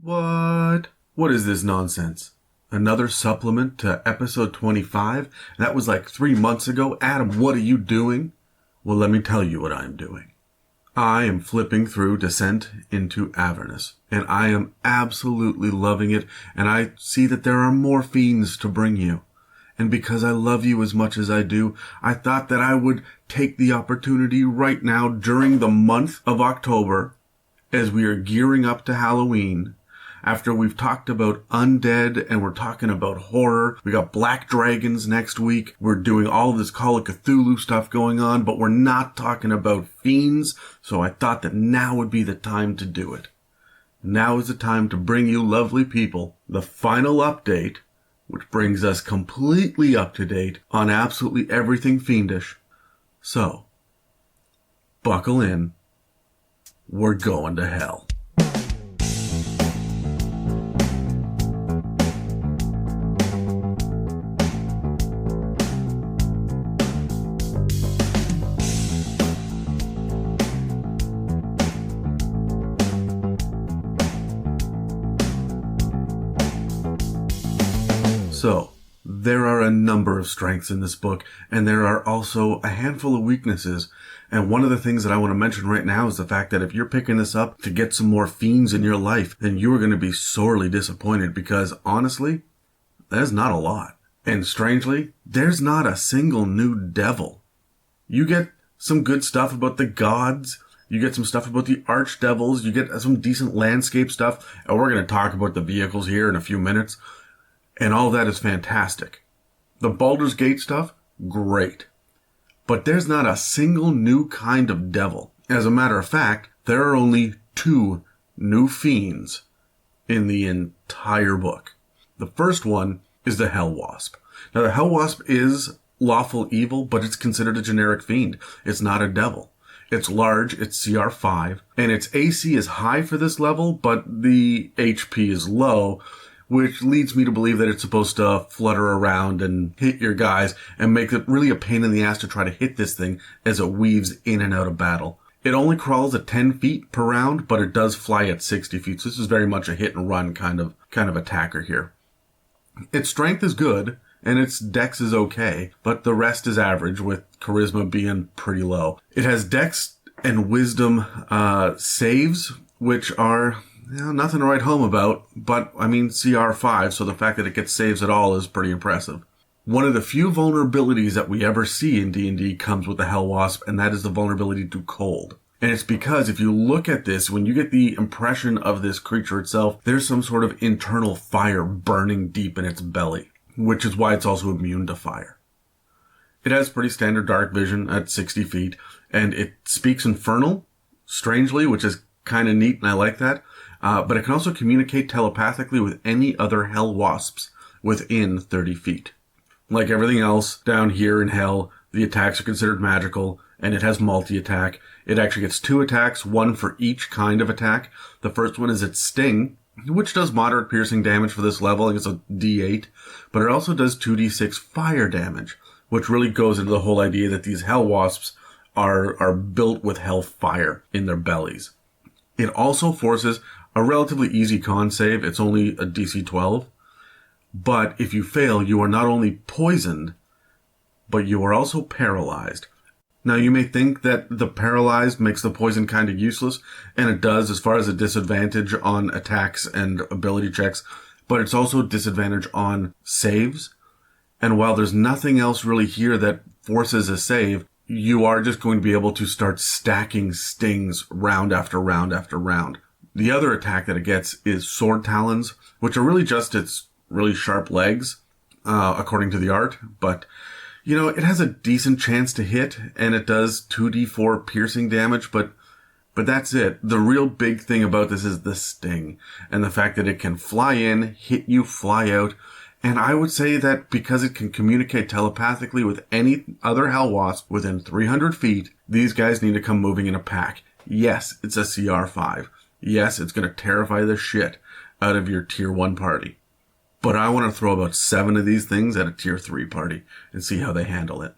What? What is this nonsense? Another supplement to episode 25? That was like 3 months ago. Adam, what are you doing? Well, let me tell you what I'm doing. I am flipping through Descent into Avernus, and I am absolutely loving it, and I see that there are more fiends to bring you. And because I love you as much as I do, I thought that I would take the opportunity right now during the month of October, as we are gearing up to Halloween, after we've talked about undead and we're talking about horror. We got Black Dragons next week. We're doing all of this Call of Cthulhu stuff going on, but we're not talking about fiends. So I thought that now would be the time to do it. Now is the time to bring you lovely people the final update, which brings us completely up to date on absolutely everything fiendish. So, buckle in. We're going to hell. So, there are a number of strengths in this book, and there are also a handful of weaknesses. And one of the things that I want to mention right now is the fact that if you're picking this up to get some more fiends in your life, then you are going to be sorely disappointed because, honestly, there's not a lot. And strangely, there's not a single new devil. You get some good stuff about the gods, you get some stuff about the archdevils, you get some decent landscape stuff, and we're going to talk about the vehicles here in a few minutes. And all that is fantastic. The Baldur's Gate stuff, great. But there's not a single new kind of devil. As a matter of fact, there are only 2 new fiends in the entire book. The first one is the Hell Wasp. Now, the Hell Wasp is lawful evil, but it's considered a generic fiend. It's not a devil. It's large, it's CR 5, and its AC is high for this level, but the HP is low, which leads me to believe that it's supposed to flutter around and hit your guys and make it really a pain in the ass to try to hit this thing as it weaves in and out of battle. It only crawls at 10 feet per round, but it does fly at 60 feet, so this is very much a hit and run kind of attacker here. Its strength is good, and its dex is okay, but the rest is average, with charisma being pretty low. It has dex and wisdom saves, which are nothing to write home about, but, CR 5, so the fact that it gets saves at all is pretty impressive. One of the few vulnerabilities that we ever see in D&D comes with the Hell Wasp, and that is the vulnerability to cold. And it's because if you look at this, when you get the impression of this creature itself, there's some sort of internal fire burning deep in its belly, which is why it's also immune to fire. It has pretty standard dark vision at 60 feet, and it speaks Infernal, strangely, which is kind of neat, and I like that. But it can also communicate telepathically with any other Hell Wasps within 30 feet. Like everything else down here in Hell, the attacks are considered magical, and it has multi-attack. It actually gets 2 attacks, 1 for each kind of attack. The first one is its Sting, which does moderate piercing damage for this level. I think it's a D8. But it also does 2d6 fire damage, which really goes into the whole idea that these Hell Wasps are built with hellfire in their bellies. It also forces a relatively easy con save. It's only a DC 12. But if you fail, you are not only poisoned, but you are also paralyzed. Now, you may think that the paralyzed makes the poison kind of useless, and it does as far as a disadvantage on attacks and ability checks, but it's also a disadvantage on saves. And while there's nothing else really here that forces a save, you are just going to be able to start stacking stings round after round after round. The other attack that it gets is sword talons, which are really just its really sharp legs, according to the art. But, it has a decent chance to hit, and it does 2d4 piercing damage, but that's it. The real big thing about this is the sting, and the fact that it can fly in, hit you, fly out. And I would say that because it can communicate telepathically with any other Hell Wasp within 300 feet, these guys need to come moving in a pack. Yes, it's a CR 5. Yes, it's going to terrify the shit out of your tier 1 party. But I want to throw about 7 of these things at a tier 3 party and see how they handle it.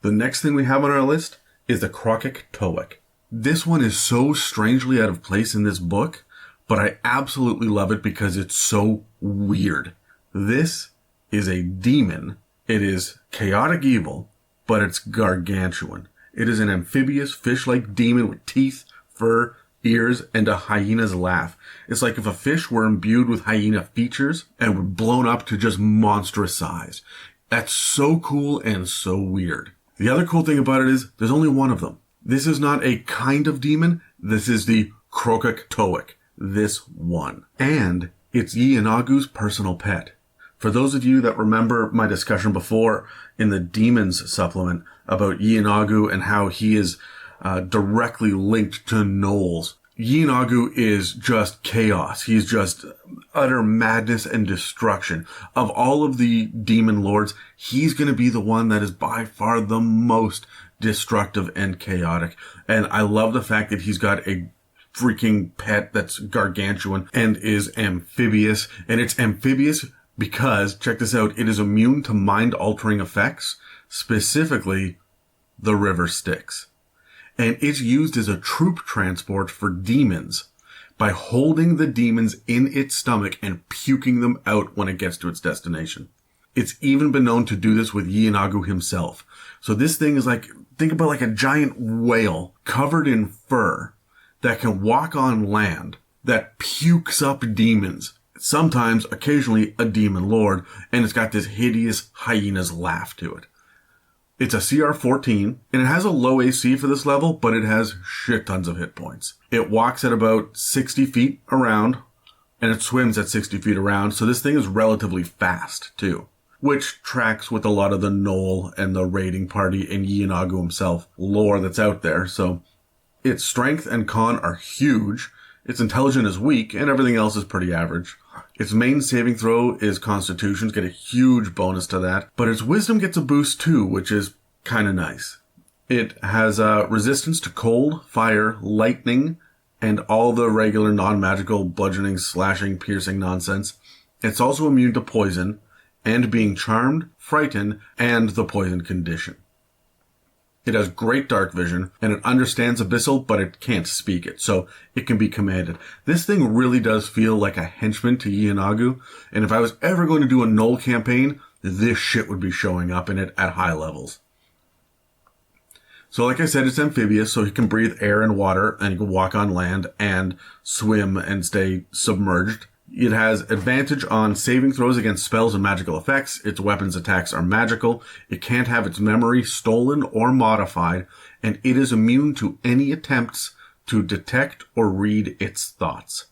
The next thing we have on our list is the Crokic Toic. This one is so strangely out of place in this book, but I absolutely love it because it's so weird. This is a demon. It is chaotic evil, but it's gargantuan. It is an amphibious, fish-like demon with teeth, fur, ears, and a hyena's laugh. It's like if a fish were imbued with hyena features and were blown up to just monstrous size. That's so cool and so weird. The other cool thing about it is there's only one of them. This is not a kind of demon. This is the Krokatoic. This one. And it's Yeenagu's personal pet. For those of you that remember my discussion before in the Demons supplement about Yeenagu and how he is directly linked to gnolls, Yeenagu is just chaos. He's just utter madness and destruction. Of all of the demon lords, he's going to be the one that is by far the most destructive and chaotic. And I love the fact that he's got a freaking pet that's gargantuan and is amphibious. And it's amphibious because, check this out, it is immune to mind-altering effects, specifically the river Styx. And it's used as a troop transport for demons by holding the demons in its stomach and puking them out when it gets to its destination. It's even been known to do this with Yeenagu himself. So this thing is like, think about like a giant whale covered in fur that can walk on land, that pukes up demons. Sometimes, occasionally, a demon lord, and it's got this hideous hyena's laugh to it. It's a CR14, and it has a low AC for this level, but it has shit tons of hit points. It walks at about 60 feet around, and it swims at 60 feet around, so this thing is relatively fast, too. Which tracks with a lot of the Gnoll and the raiding party and Yeenagu himself lore that's out there, so its strength and con are huge, its intelligence is weak, and everything else is pretty average. Its main saving throw is Constitution, get a huge bonus to that, but its Wisdom gets a boost too, which is kind of nice. It has resistance to cold, fire, lightning, and all the regular non-magical bludgeoning, slashing, piercing nonsense. It's also immune to poison, and being charmed, frightened, and the poison condition. It has great dark vision, and it understands Abyssal, but it can't speak it, so it can be commanded. This thing really does feel like a henchman to Yeenagu, and if I was ever going to do a Gnoll campaign, this shit would be showing up in it at high levels. So like I said, it's amphibious, so he can breathe air and water, and he can walk on land and swim and stay submerged. It has advantage on saving throws against spells and magical effects. Its weapons attacks are magical. It can't have its memory stolen or modified, and it is immune to any attempts to detect or read its thoughts.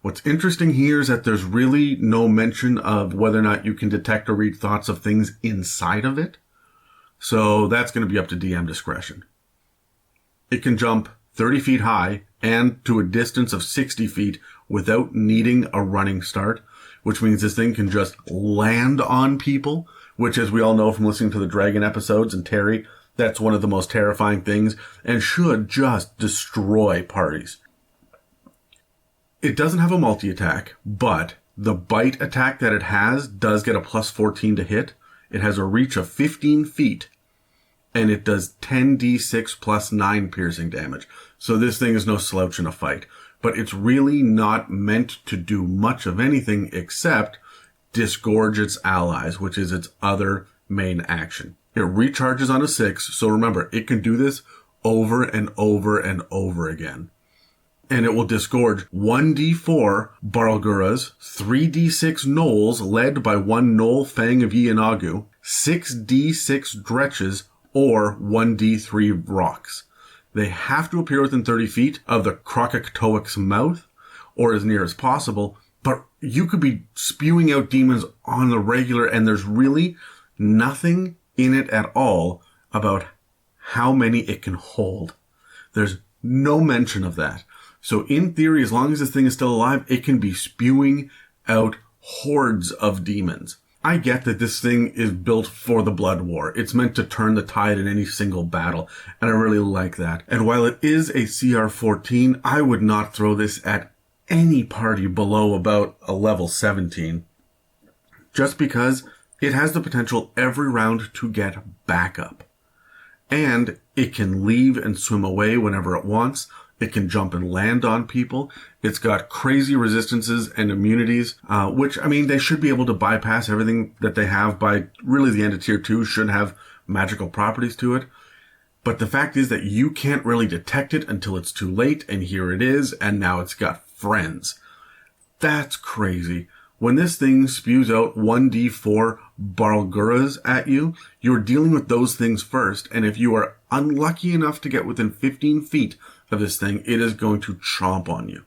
What's interesting here is that there's really no mention of whether or not you can detect or read thoughts of things inside of it. So that's going to be up to DM discretion. It can jump 30 feet high and to a distance of 60 feet without needing a running start, which means this thing can just land on people, which, as we all know from listening to the Dragon episodes and Terry, that's one of the most terrifying things and should just destroy parties. It doesn't have a multi-attack, but the bite attack that it has does get a plus 14 to hit. It has a reach of 15 feet, and it does 10d6 plus 9 piercing damage. So this thing is no slouch in a fight. But it's really not meant to do much of anything except disgorge its allies, which is its other main action. It recharges on a 6, so remember, it can do this over and over and over again. And it will disgorge 1d4 Barlguras, 3d6 Gnolls led by one Gnoll Fang of Yeenagu, 6d6 Dretches, or 1d3 Rocks. They have to appear within 30 feet of the Krokatoic's mouth, or as near as possible, but you could be spewing out demons on the regular, and there's really nothing in it at all about how many it can hold. There's no mention of that. So in theory, as long as this thing is still alive, it can be spewing out hordes of demons. I get that this thing is built for the Blood War. It's meant to turn the tide in any single battle, and I really like that. And while it is a CR14, I would not throw this at any party below about a level 17, just because it has the potential every round to get backup. And it can leave and swim away whenever it wants. It can jump and land on people. It's got crazy resistances and immunities, which, I mean, they should be able to bypass everything that they have by really the end of tier 2 should have magical properties to it. But the fact is that you can't really detect it until it's too late, and here it is, and now it's got friends. That's crazy. When this thing spews out 1d4 Barlguras at you, you're dealing with those things first, and if you are unlucky enough to get within 15 feet of this thing, it is going to chomp on you.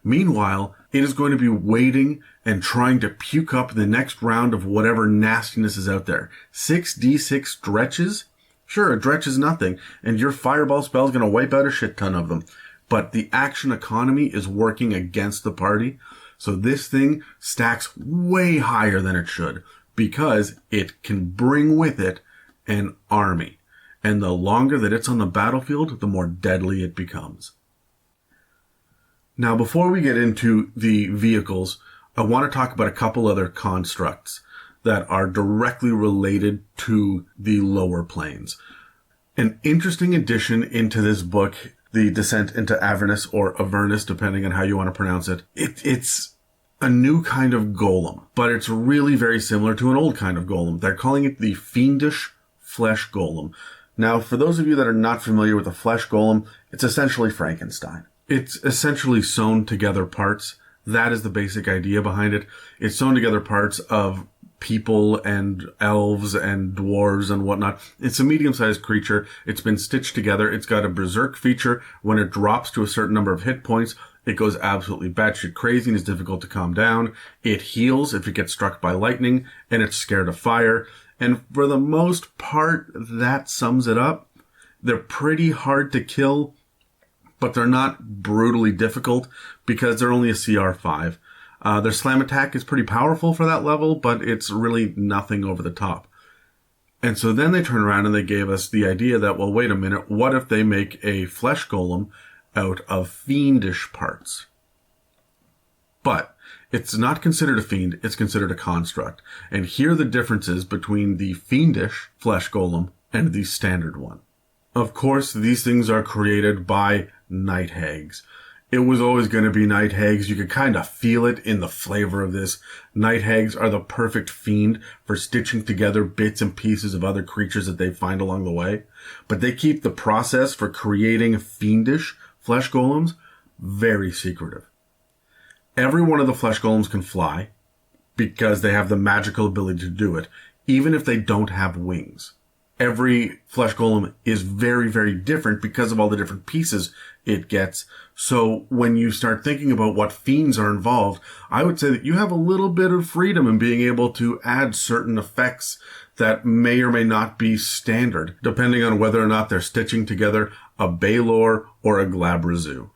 Meanwhile, it is going to be waiting and trying to puke up the next round of whatever nastiness is out there. 6d6 dretches? Sure, a dretch is nothing, and your fireball spell is going to wipe out a shit ton of them. But the action economy is working against the party, so this thing stacks way higher than it should, because it can bring with it an army. And the longer that it's on the battlefield, the more deadly it becomes. Now, before we get into the vehicles, I want to talk about a couple other constructs that are directly related to the lower planes. An interesting addition into this book, The Descent into Avernus, or Avernus, depending on how you want to pronounce it. It's a new kind of golem, but it's really very similar to an old kind of golem. They're calling it the fiendish flesh golem. Now, for those of you that are not familiar with a flesh golem, it's essentially Frankenstein. It's essentially sewn together parts. That is the basic idea behind it. It's sewn together parts of people and elves and dwarves and whatnot. It's a medium-sized creature. It's been stitched together. It's got a berserk feature. When it drops to a certain number of hit points, it goes absolutely batshit crazy and is difficult to calm down. It heals if it gets struck by lightning, and it's scared of fire. And for the most part, that sums it up. They're pretty hard to kill, but they're not brutally difficult because they're only a CR 5. Their slam attack is pretty powerful for that level, but it's really nothing over the top. And so then they turn around and they gave us the idea that, well, wait a minute, what if they make a flesh golem out of fiendish parts? But it's not considered a fiend, it's considered a construct. And here are the differences between the fiendish flesh golem and the standard one. Of course, these things are created by night hags. It was always going to be night hags. You could kind of feel it in the flavor of this. Night hags are the perfect fiend for stitching together bits and pieces of other creatures that they find along the way. But they keep the process for creating fiendish flesh golems very secretive. Every one of the flesh golems can fly because they have the magical ability to do it, even if they don't have wings. Every flesh golem is very, very different because of all the different pieces it gets. So when you start thinking about what fiends are involved, I would say that you have a little bit of freedom in being able to add certain effects that may or may not be standard, depending on whether or not they're stitching together a Baylor or a Glabrazu.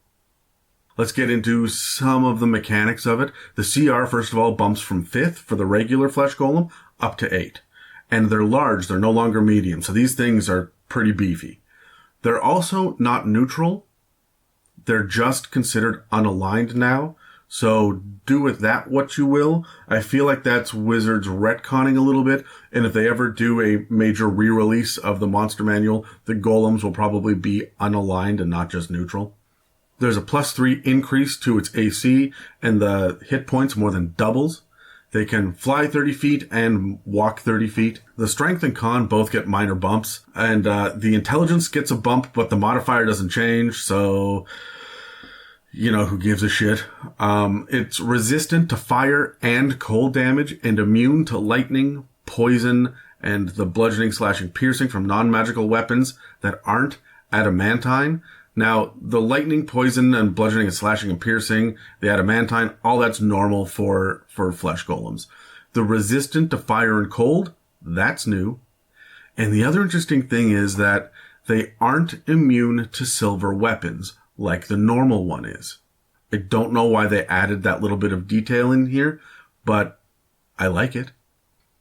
Let's get into some of the mechanics of it. The CR, first of all, bumps from 5th for the regular flesh golem up to 8. And they're large, they're no longer medium, so these things are pretty beefy. They're also not neutral. They're just considered unaligned now, so do with that what you will. I feel like that's Wizards retconning a little bit, and if they ever do a major re-release of the Monster Manual, the golems will probably be unaligned and not just neutral. There's a +3 increase to its AC, and the hit points more than doubles. They can fly 30 feet and walk 30 feet. The strength and con both get minor bumps, and the intelligence gets a bump, but the modifier doesn't change, so, you know, who gives a shit? It's resistant to fire and cold damage, and immune to lightning, poison, and the bludgeoning, slashing, piercing from non-magical weapons that aren't adamantine. Now, the lightning, poison, and bludgeoning and slashing and piercing, the adamantine, all that's normal for flesh golems. The resistant to fire and cold, that's new. And the other interesting thing is that they aren't immune to silver weapons, like the normal one is. I don't know why they added that little bit of detail in here, but I like it.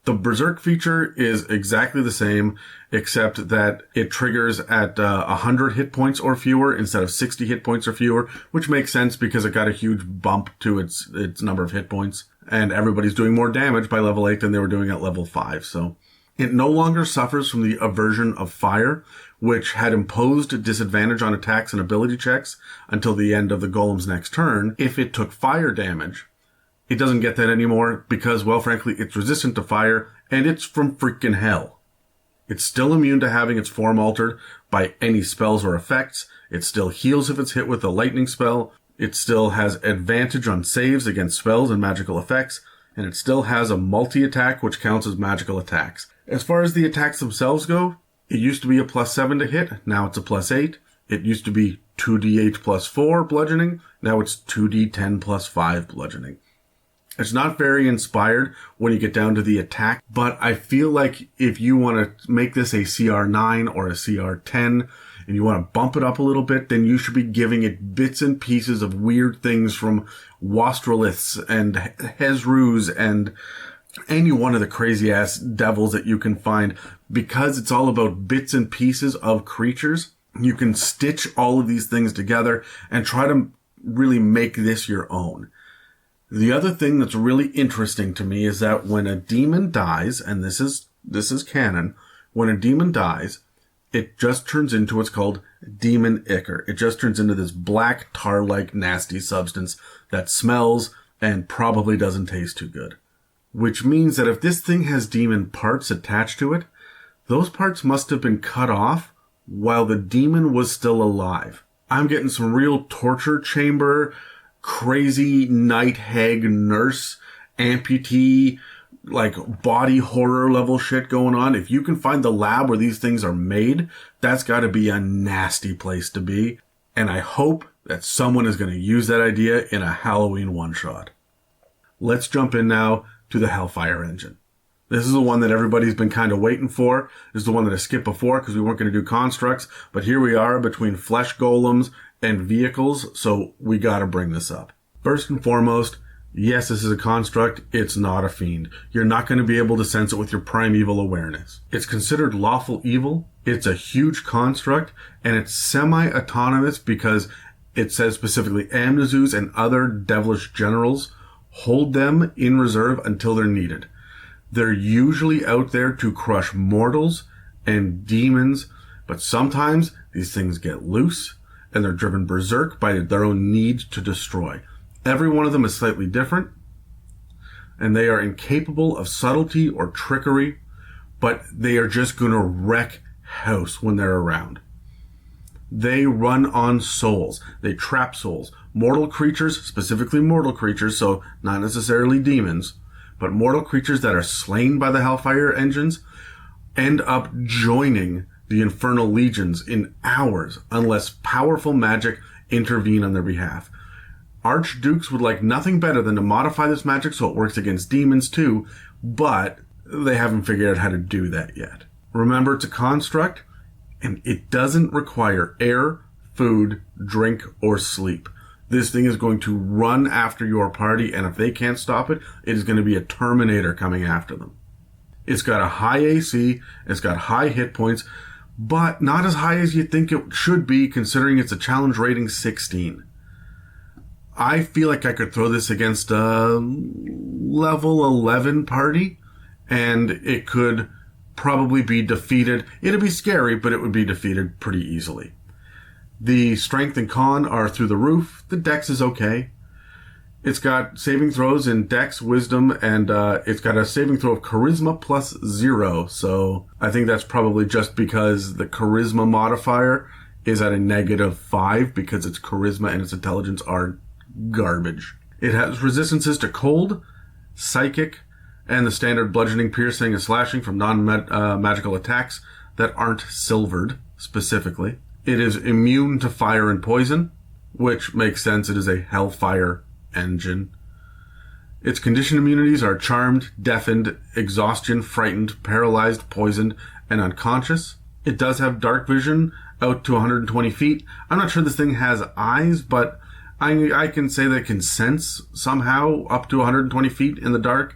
The Berserk feature is exactly the same, except that it triggers at 100 hit points or fewer instead of 60 hit points or fewer, which makes sense because it got a huge bump to its number of hit points, and everybody's doing more damage by level 8 than they were doing at level 5, so. It no longer suffers from the aversion of fire, which had imposed disadvantage on attacks and ability checks until the end of the golem's next turn if it took fire damage. It doesn't get that anymore because, well, frankly, it's resistant to fire and it's from freaking hell. It's still immune to having its form altered by any spells or effects. It still heals if it's hit with a lightning spell. It still has advantage on saves against spells and magical effects. And it still has a multi-attack, which counts as magical attacks. As far as the attacks themselves go, it used to be a +7 to hit. Now it's a +8. It used to be 2d8 +4 bludgeoning. Now it's 2d10 +5 bludgeoning. It's not very inspired when you get down to the attack, but I feel like if you want to make this a CR9 or a CR10, and you want to bump it up a little bit, then you should be giving it bits and pieces of weird things from Wastroliths and Hezrus and any one of the crazy-ass devils that you can find. Because it's all about bits and pieces of creatures, you can stitch all of these things together and try to really make this your own. The other thing that's really interesting to me is that when a demon dies, and this is canon, when a demon dies, it just turns into what's called demon ichor. It just turns into this black tar-like nasty substance that smells and probably doesn't taste too good. Which means that if this thing has demon parts attached to it, those parts must have been cut off while the demon was still alive. I'm getting some real torture chamber, crazy night hag nurse, amputee, like body horror level shit going on. If you can find the lab where these things are made, that's got to be a nasty place to be. And I hope that someone is going to use that idea in a Halloween one-shot. Let's jump in now to the Hellfire engine. This is the one that everybody's been kind of waiting for. This is the one that I skipped before because we weren't going to do constructs. But here we are between flesh golems and vehicles, so we got to bring this up. First and foremost, yes, this is a construct. It's not a fiend. You're not going to be able to sense it with your primeval awareness. It's considered lawful evil. It's a huge construct, and it's semi-autonomous because it says specifically Amnazus and other devilish generals hold them in reserve until they're needed. They're usually out there to crush mortals and demons, but sometimes these things get loose and they're driven berserk by their own need to destroy. Every one of them is slightly different, and they are incapable of subtlety or trickery, but they are just going to wreck house when they're around. They run on souls. They trap souls. Mortal creatures, specifically mortal creatures, so not necessarily demons, but mortal creatures that are slain by the Hellfire engines end up joining the Infernal Legions in hours unless powerful magic intervene on their behalf. Archdukes would like nothing better than to modify this magic so it works against demons too, but they haven't figured out how to do that yet. Remember, it's a construct, and it doesn't require air, food, drink, or sleep. This thing is going to run after your party, and if they can't stop it, it is going to be a Terminator coming after them. It's got a high AC, it's got high hit points, but not as high as you'd think it should be considering it's a challenge rating 16. I feel like I could throw this against a level 11 party, and it could probably be defeated. It'd be scary, but it would be defeated pretty easily. The strength and con are through the roof. The dex is okay. It's got saving throws in dex, wisdom, and it's got a saving throw of charisma +0. So I think that's probably just because the charisma modifier is at a -5 because its charisma and its intelligence are garbage. It has resistances to cold, psychic, and the standard bludgeoning, piercing, and slashing from non-magical attacks that aren't silvered specifically. It is immune to fire and poison, which makes sense. It is a Hellfire engine. Its condition immunities are charmed, deafened, exhaustion, frightened, paralyzed, poisoned, and unconscious. It does have dark vision out to 120 feet. I'm not sure this thing has eyes, but I can say that it can sense somehow up to 120 feet in the dark.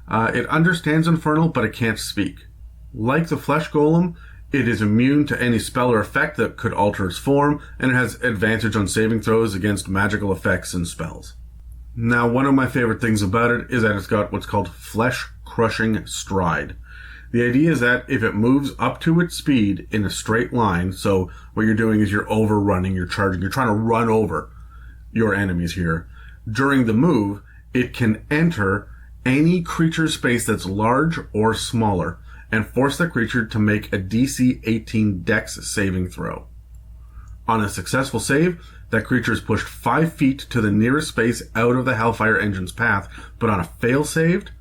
It understands Infernal, but it can't speak. Like the Flesh Golem, it is immune to any spell or effect that could alter its form, and it has advantage on saving throws against magical effects and spells. Now, one of my favorite things about it is that it's got what's called Flesh Crushing Stride. The idea is that if it moves up to its speed in a straight line, so what you're doing is you're overrunning, you're charging, you're trying to run over your enemies here. During the move, it can enter any creature space that's large or smaller and force that creature to make a DC 18 Dex saving throw. On a successful save, that creature is pushed 5 feet to the nearest space out of the Hellfire Engine's path, but on a fail-saved,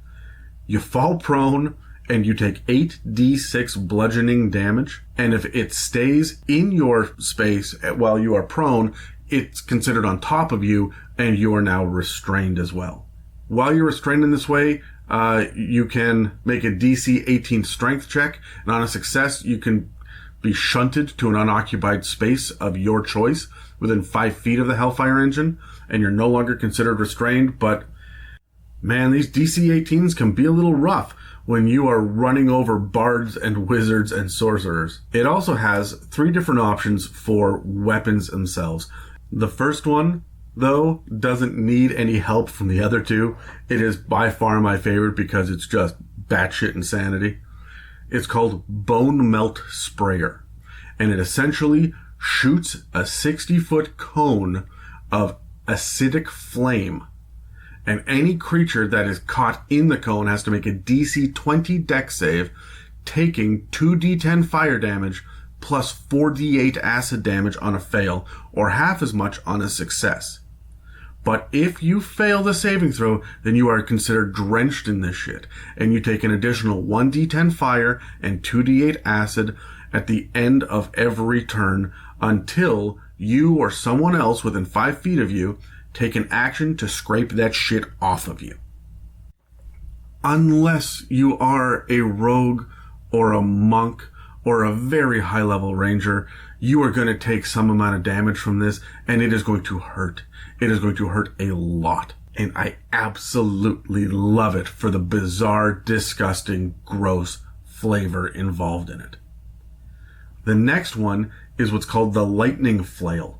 you fall prone and you take 8d6 bludgeoning damage, and if it stays in your space while you are prone, it's considered on top of you, and you are now restrained as well. While you're restrained in this way, you can make a DC 18 strength check, and on a success, you can be shunted to an unoccupied space of your choice within 5 feet of the Hellfire Engine, and you're no longer considered restrained, but man, these DC 18s can be a little rough when you are running over bards and wizards and sorcerers. It also has 3 different options for weapons themselves. The first one, though, doesn't need any help from the other 2. It is by far my favorite because it's just batshit insanity. It's called Bone Melt Sprayer, and it essentially shoots a 60-foot cone of acidic flame, and any creature that is caught in the cone has to make a DC 20 Dex save, taking 2d10 fire damage plus 4d8 acid damage on a fail, or half as much on a success. But if you fail the saving throw, then you are considered drenched in this shit, and you take an additional 1d10 fire and 2d8 acid at the end of every turn until you or someone else within 5 feet of you take an action to scrape that shit off of you. Unless you are a rogue or a monk or a very high-level ranger, you are going to take some amount of damage from this, and it is going to hurt. It is going to hurt a lot. And I absolutely love it for the bizarre, disgusting, gross flavor involved in it. The next one is what's called the Lightning Flail.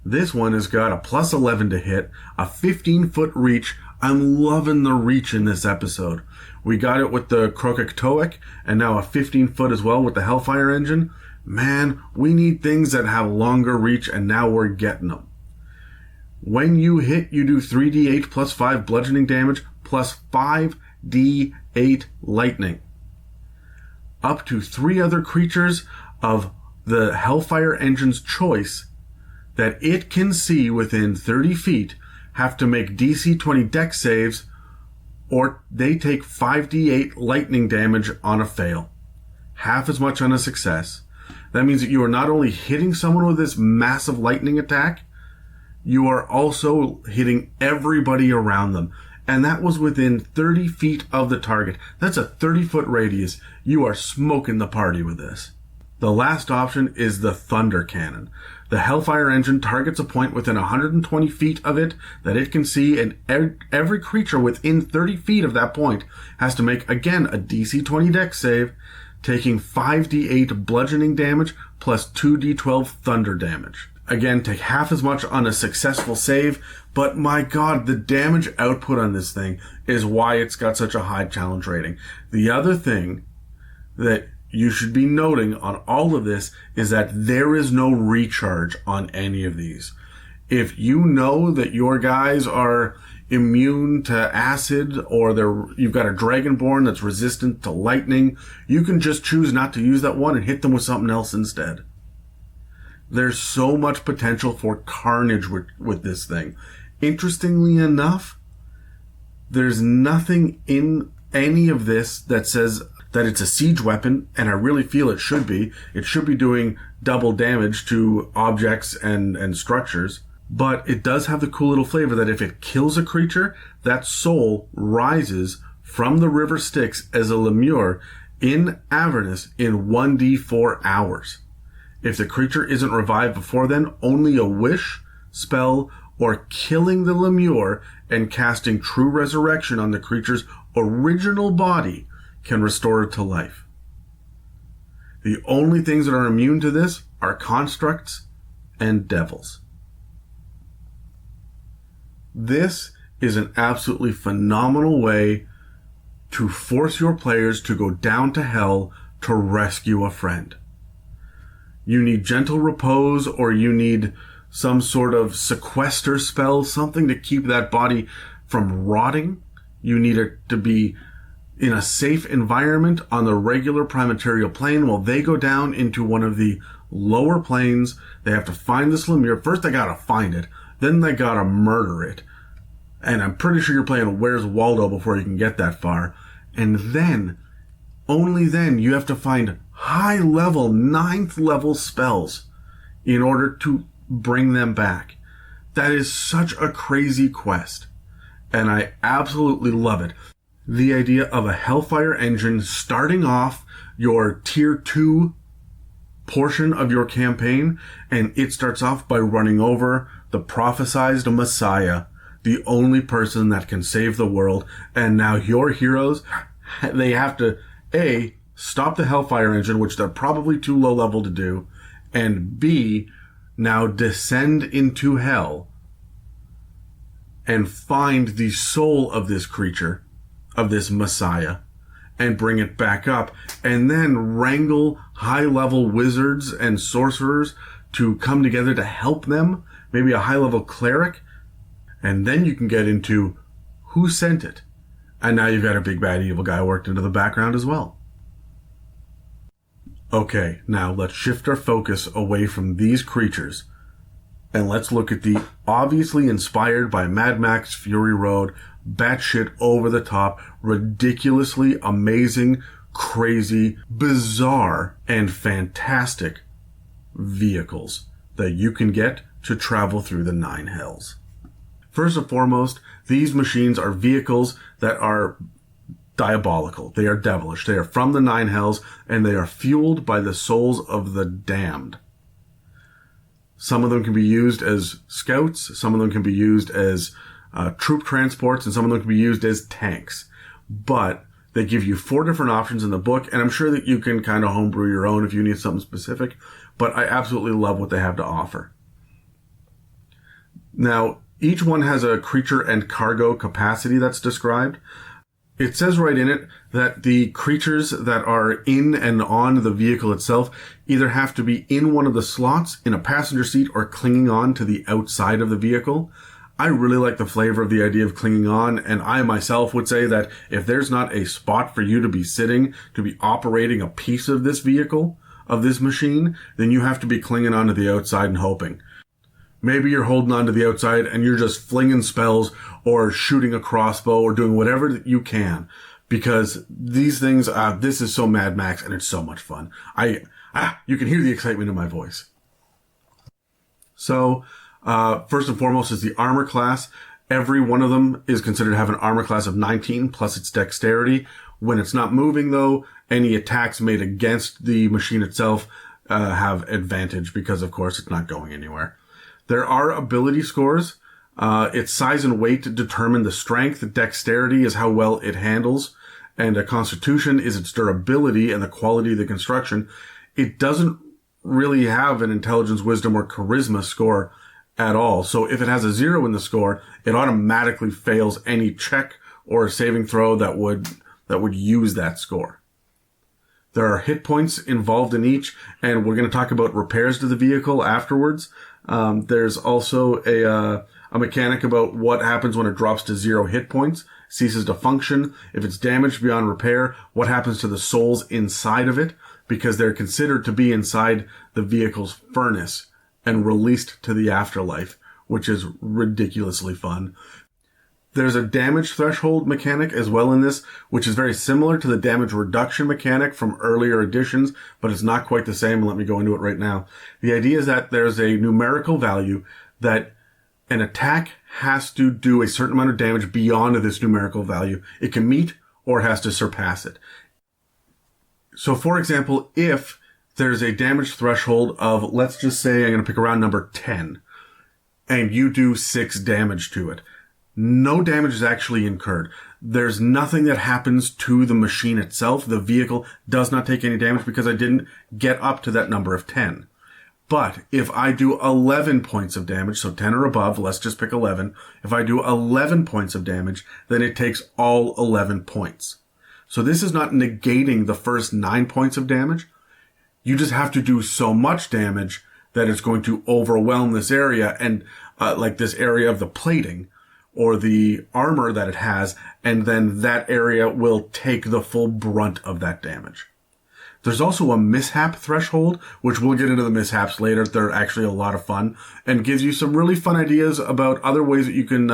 This one has got a plus 11 to hit, a 15-foot reach. I'm loving the reach in this episode. We got it with the Krokek, and now a 15-foot as well with the Hellfire Engine. Man, we need things that have longer reach, and now we're getting them. When you hit, you do 3d8 plus 5 bludgeoning damage plus 5d8 lightning. Up to 3 other creatures of the Hellfire Engine's choice that it can see within 30 feet have to make DC 20 Dex saves, or they take 5d8 lightning damage on a fail. Half as much on a success. That means that you are not only hitting someone with this massive lightning attack, you are also hitting everybody around them. And that was within 30 feet of the target. That's a 30-foot radius. You are smoking the party with this. The last option is the Thunder Cannon. The Hellfire Engine targets a point within 120 feet of it that it can see, and every creature within 30 feet of that point has to make, again, a DC 20 Dex save, taking 5d8 bludgeoning damage plus 2d12 thunder damage. Again, take half as much on a successful save, but my god, the damage output on this thing is why it's got such a high challenge rating. The other thing that you should be noting on all of this is that there is no recharge on any of these. If you know that your guys are immune to acid, or you've got a Dragonborn that's resistant to lightning, you can just choose not to use that one and hit them with something else instead. There's so much potential for carnage with this thing. Interestingly enough, there's nothing in any of this that says that it's a siege weapon, and I really feel it should be. It should be doing double damage to objects and structures. But it does have the cool little flavor that if it kills a creature, that soul rises from the river Styx as a lemure in Avernus in 1d4 hours. If the creature isn't revived before then, only a wish, spell, or killing the lemure and casting true resurrection on the creature's original body can restore it to life. The only things that are immune to this are constructs and devils. This is an absolutely phenomenal way to force your players to go down to hell to rescue a friend. You need gentle repose, or you need some sort of sequester spell, something to keep that body from rotting. You need it to be in a safe environment on the regular primaterial plane while they go down into one of the lower planes. They have to find this Lemure. First they gotta find it, then they gotta murder it. And I'm pretty sure you're playing Where's Waldo before you can get that far. And then, only then, you have to find high-level, 9th level spells in order to bring them back. That is such a crazy quest. And I absolutely love it. The idea of a Hellfire engine starting off your tier 2 portion of your campaign, and it starts off by running over the prophesized Messiah, the only person that can save the world, and now your heroes, they have to, A, stop the Hellfire engine, which they're probably too low level to do, and B, now descend into hell and find the soul of this creature, of this Messiah, and bring it back up, and then wrangle high-level wizards and sorcerers to come together to help them, maybe a high-level cleric, and then you can get into who sent it. And now you've got a big bad evil guy worked into the background as well. Okay, now let's shift our focus away from these creatures, and let's look at the obviously inspired by Mad Max Fury Road, batshit over the top, ridiculously amazing, crazy, bizarre, and fantastic vehicles that you can get to travel through the 9 hells. First and foremost, these machines are vehicles that are diabolical. They are devilish. They are from the 9 hells, and they are fueled by the souls of the damned. Some of them can be used as scouts, some of them can be used as troop transports, and some of them can be used as tanks. But they give you 4 different options in the book, and I'm sure that you can kind of homebrew your own if you need something specific, but I absolutely love what they have to offer. Now, each one has a creature and cargo capacity that's described. It says right in it that the creatures that are in and on the vehicle itself either have to be in one of the slots, in a passenger seat, or clinging on to the outside of the vehicle. I really like the flavor of the idea of clinging on, and I myself would say that if there's not a spot for you to be sitting, to be operating a piece of this vehicle, of this machine, then you have to be clinging on to the outside and hoping. Maybe you're holding on to the outside and you're just flinging spells or shooting a crossbow or doing whatever that you can, because these things, this is so Mad Max and it's so much fun. You can hear the excitement in my voice. So, first and foremost is the armor class. Every one of them is considered to have an armor class of 19 plus its dexterity. When it's not moving though, any attacks made against the machine itself have advantage because of course it's not going anywhere. There are ability scores. Its size and weight determine the strength. Dexterity is how well it handles. And a constitution is its durability and the quality of the construction. It doesn't really have an intelligence, wisdom, or charisma score at all. So if it has a 0 in the score, it automatically fails any check or saving throw that would use that score. There are hit points involved in each, and we're going to talk about repairs to the vehicle afterwards. There's also a mechanic about what happens when it drops to 0 hit points, ceases to function. If it's damaged beyond repair, what happens to the souls inside of it, because they're considered to be inside the vehicle's furnace and released to the afterlife, which is ridiculously fun. There's a damage threshold mechanic as well in this, which is very similar to the damage reduction mechanic from earlier editions, but it's not quite the same. Let me go into it right now. The idea is that there's a numerical value that an attack has to do a certain amount of damage beyond this numerical value. It can meet or has to surpass it. So, for example, if there's a damage threshold of, let's just say I'm going to pick around number 10, and you do 6 damage to it, no damage is actually incurred. There's nothing that happens to the machine itself. The vehicle does not take any damage because I didn't get up to that number of 10. But if I do 11 points of damage, so 10 or above, let's just pick 11. If I do 11 points of damage, then it takes all 11 points. So this is not negating the first 9 points of damage. You just have to do so much damage that it's going to overwhelm this area and like this area of the plating or the armor that it has, and then that area will take the full brunt of that damage. There's also a mishap threshold, which we'll get into the mishaps later. They're actually a lot of fun and gives you some really fun ideas about other ways that you can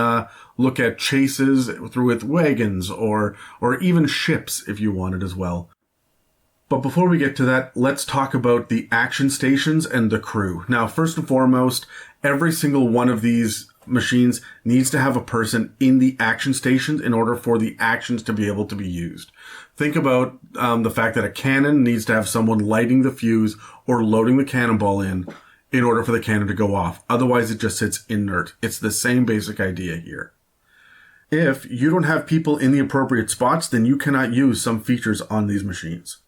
look at chases through with wagons or even ships if you wanted as well. But before we get to that, let's talk about the action stations and the crew. Now, first and foremost, every single one of these machines needs to have a person in the action stations in order for the actions to be able to be used. Think about the fact that a cannon needs to have someone lighting the fuse or loading the cannonball in order for the cannon to go off. Otherwise, it just sits inert. It's the same basic idea here. If you don't have people in the appropriate spots, then you cannot use some features on these machines.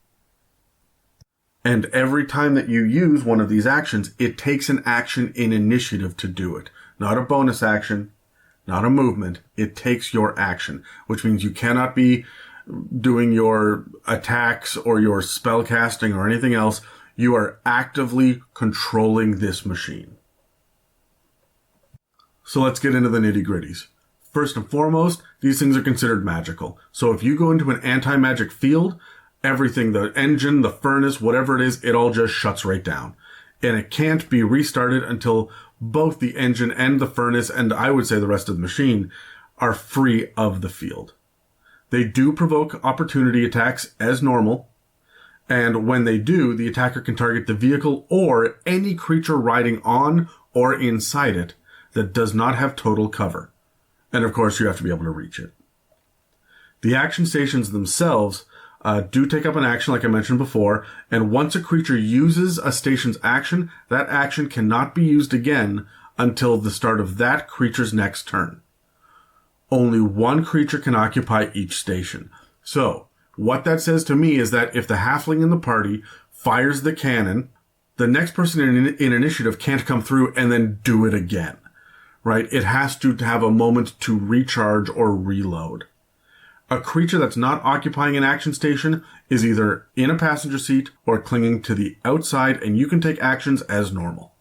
And every time that you use one of these actions, it takes an action in initiative to do it. Not a bonus action, not a movement. It takes your action, which means you cannot be doing your attacks or your spell casting or anything else. You are actively controlling this machine. So let's get into the nitty-gritties. First and foremost, these things are considered magical. So if you go into an anti-magic field, everything, the engine, the furnace, whatever it is, it all just shuts right down. And it can't be restarted until both the engine and the furnace, and I would say the rest of the machine, are free of the field. They do provoke opportunity attacks as normal, and when they do, the attacker can target the vehicle or any creature riding on or inside it that does not have total cover. And of course, you have to be able to reach it. The action stations themselves do take up an action, like I mentioned before, and once a creature uses a station's action, that action cannot be used again until the start of that creature's next turn. Only one creature can occupy each station. So, what that says to me is that if the halfling in the party fires the cannon, the next person in initiative can't come through and then do it again, right? It has to have a moment to recharge or reload. A creature that's not occupying an action station is either in a passenger seat or clinging to the outside, and you can take actions as normal.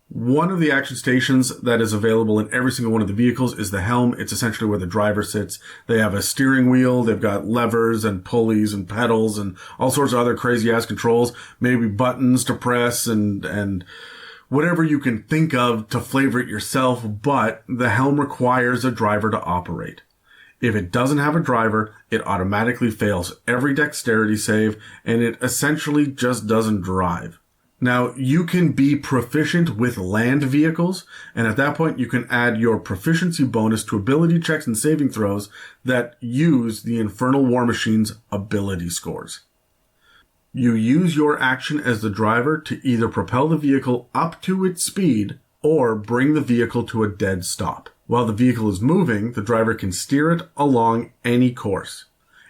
One of the action stations that is available in every single one of the vehicles is the helm. It's essentially where the driver sits. They have a steering wheel, they've got levers and pulleys and pedals and all sorts of other crazy-ass controls, maybe buttons to press and whatever you can think of to flavor it yourself, but the helm requires a driver to operate. If it doesn't have a driver, it automatically fails every dexterity save, and it essentially just doesn't drive. Now, you can be proficient with land vehicles, and at that point you can add your proficiency bonus to ability checks and saving throws that use the Infernal War Machines ability scores. You use your action as the driver to either propel the vehicle up to its speed or bring the vehicle to a dead stop. While the vehicle is moving, the driver can steer it along any course.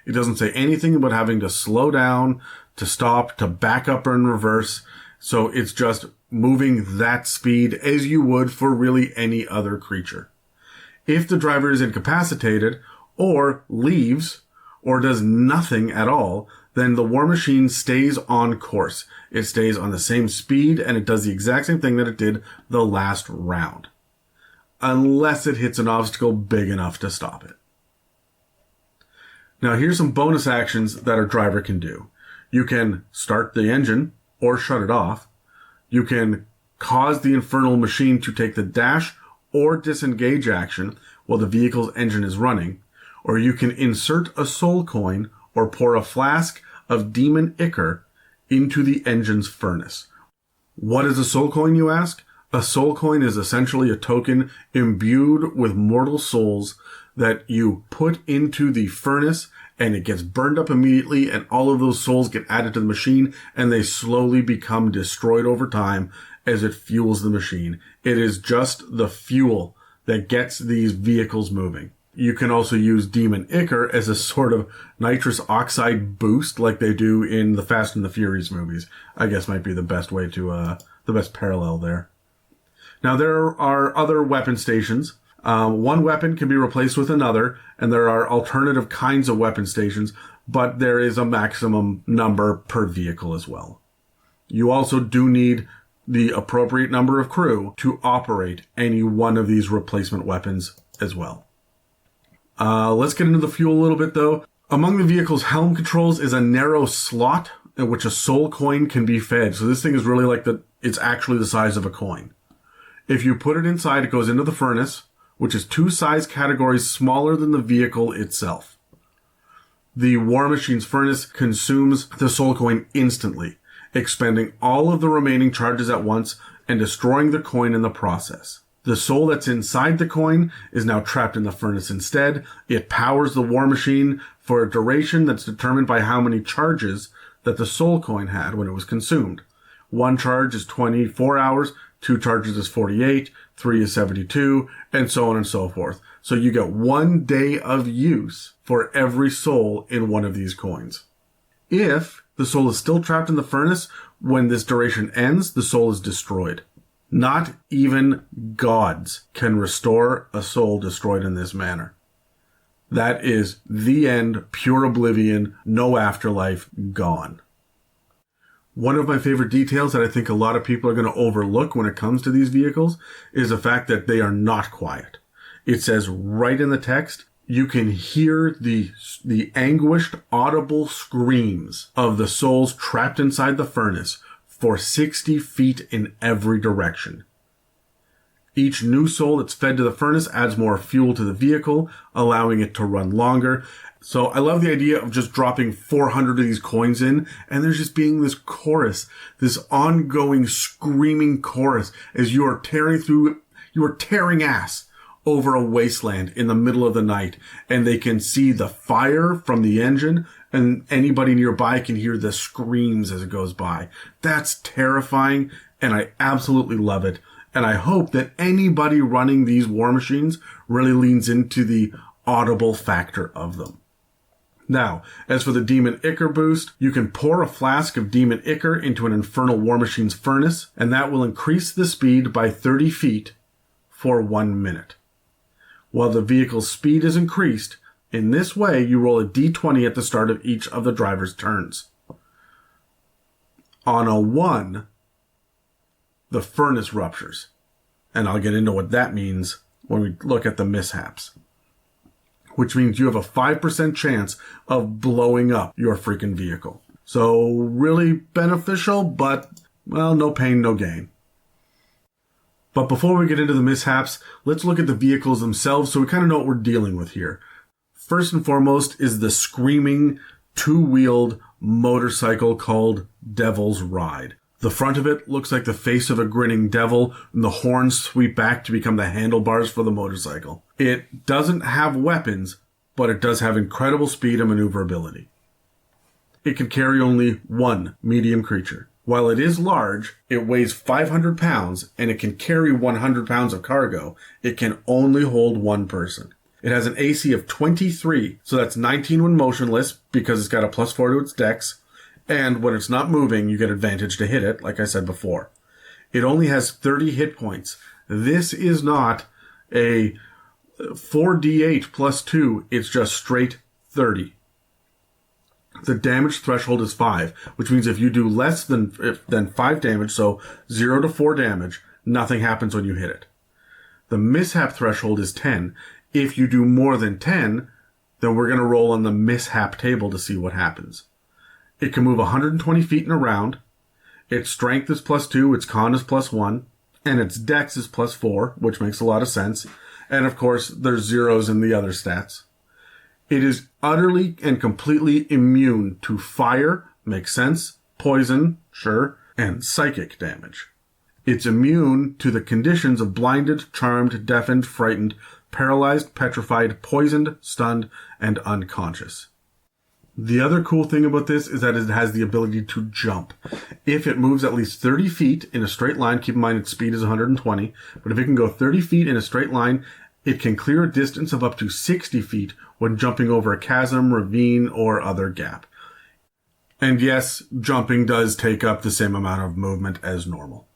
It doesn't say anything about having to slow down, to stop, to back up or in reverse. So it's just moving that speed as you would for really any other creature. If the driver is incapacitated or leaves or does nothing at all, then the war machine stays on course. It stays on the same speed and it does the exact same thing that it did the last round. Unless it hits an obstacle big enough to stop it. Now here's some bonus actions that a driver can do. You can start the engine or shut it off. You can cause the infernal machine to take the dash or disengage action while the vehicle's engine is running. Or you can insert a soul coin or pour a flask of demon ichor into the engine's furnace. What is a soul coin, you ask? A soul coin is essentially a token imbued with mortal souls that you put into the furnace and it gets burned up immediately and all of those souls get added to the machine and they slowly become destroyed over time as it fuels the machine. It is just the fuel that gets these vehicles moving. You can also use demon ichor as a sort of nitrous oxide boost like they do in the Fast and the Furious movies. I guess might be the best way to, the best parallel there. Now, there are other weapon stations. One weapon can be replaced with another, and there are alternative kinds of weapon stations, but there is a maximum number per vehicle as well. You also do need the appropriate number of crew to operate any one of these replacement weapons as well. Let's get into the fuel a little bit though. Among the vehicle's helm controls is a narrow slot in which a soul coin can be fed. So this thing is really like it's actually the size of a coin. If you put it inside, it goes into the furnace, which is 2 size categories smaller than the vehicle itself. The War Machine's furnace consumes the soul coin instantly, expending all of the remaining charges at once and destroying the coin in the process. The soul that's inside the coin is now trapped in the furnace instead. It powers the War Machine for a duration that's determined by how many charges that the soul coin had when it was consumed. 1 charge is 24 hours, 2 charges is 48, 3 is 72, and so on and so forth. So you get 1 day of use for every soul in one of these coins. If the soul is still trapped in the furnace when this duration ends, the soul is destroyed. Not even gods can restore a soul destroyed in this manner. That is the end, pure oblivion, no afterlife, gone. One of my favorite details that I think a lot of people are going to overlook when it comes to these vehicles is the fact that they are not quiet. It says right in the text, you can hear the anguished, audible screams of the souls trapped inside the furnace for 60 feet in every direction. Each new soul that's fed to the furnace adds more fuel to the vehicle, allowing it to run longer. So I love the idea of just dropping 400 of these coins in, and there's just being this chorus, this ongoing screaming chorus as you are tearing ass over a wasteland in the middle of the night, and they can see the fire from the engine, and anybody nearby can hear the screams as it goes by. That's terrifying, and I absolutely love it. And I hope that anybody running these war machines really leans into the audible factor of them. Now, as for the Demon Ichor boost, you can pour a flask of Demon Ichor into an Infernal War Machine's furnace, and that will increase the speed by 30 feet for 1 minute. While the vehicle's speed is increased, in this way you roll a d20 at the start of each of the driver's turns. On a 1, the furnace ruptures. And I'll get into what that means when we look at the mishaps. Which means you have a 5% chance of blowing up your freaking vehicle. So really beneficial, but, well, no pain, no gain. But before we get into the mishaps, let's look at the vehicles themselves so we kind of know what we're dealing with here. First and foremost is the screaming, 2-wheeled motorcycle called Devil's Ride. The front of it looks like the face of a grinning devil, and the horns sweep back to become the handlebars for the motorcycle. It doesn't have weapons, but it does have incredible speed and maneuverability. It can carry only 1 medium creature. While it is large, it weighs 500 pounds, and it can carry 100 pounds of cargo. It can only hold 1 person. It has an AC of 23, so that's 19 when motionless, because it's got a +4 to its dex. And when it's not moving, you get advantage to hit it, like I said before. It only has 30 hit points. This is not a 4d8 plus 2. It's just straight 30. The damage threshold is 5, which means if you do less than 5 damage, so 0 to 4 damage, nothing happens when you hit it. The mishap threshold is 10. If you do more than 10, then we're going to roll on the mishap table to see what happens. It can move 120 feet in a round. Its strength is +2, its con is +1, and its dex is +4, which makes a lot of sense. And of course, there's zeros in the other stats. It is utterly and completely immune to fire, makes sense, poison, sure, and psychic damage. It's immune to the conditions of blinded, charmed, deafened, frightened, paralyzed, petrified, poisoned, stunned, and unconscious. The other cool thing about this is that it has the ability to jump. If it moves at least 30 feet in a straight line, keep in mind its speed is 120, but if it can go 30 feet in a straight line, it can clear a distance of up to 60 feet when jumping over a chasm, ravine, or other gap. And yes, jumping does take up the same amount of movement as normal.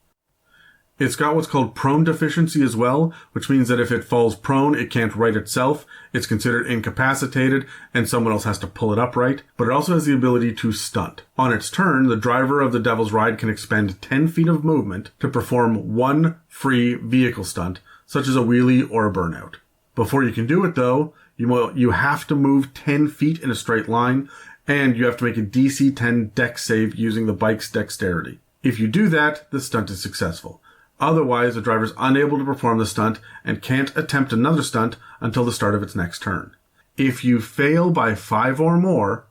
It's got what's called prone deficiency as well, which means that if it falls prone, it can't right itself. It's considered incapacitated, and someone else has to pull it upright. But it also has the ability to stunt. On its turn, the driver of the Devil's Ride can expend 10 feet of movement to perform one free vehicle stunt, such as a wheelie or a burnout. Before you can do it, though, you have to move 10 feet in a straight line, and you have to make a DC 10 dex save using the bike's dexterity. If you do that, the stunt is successful. Otherwise, the driver is unable to perform the stunt and can't attempt another stunt until the start of its next turn. If you fail by 5 or more,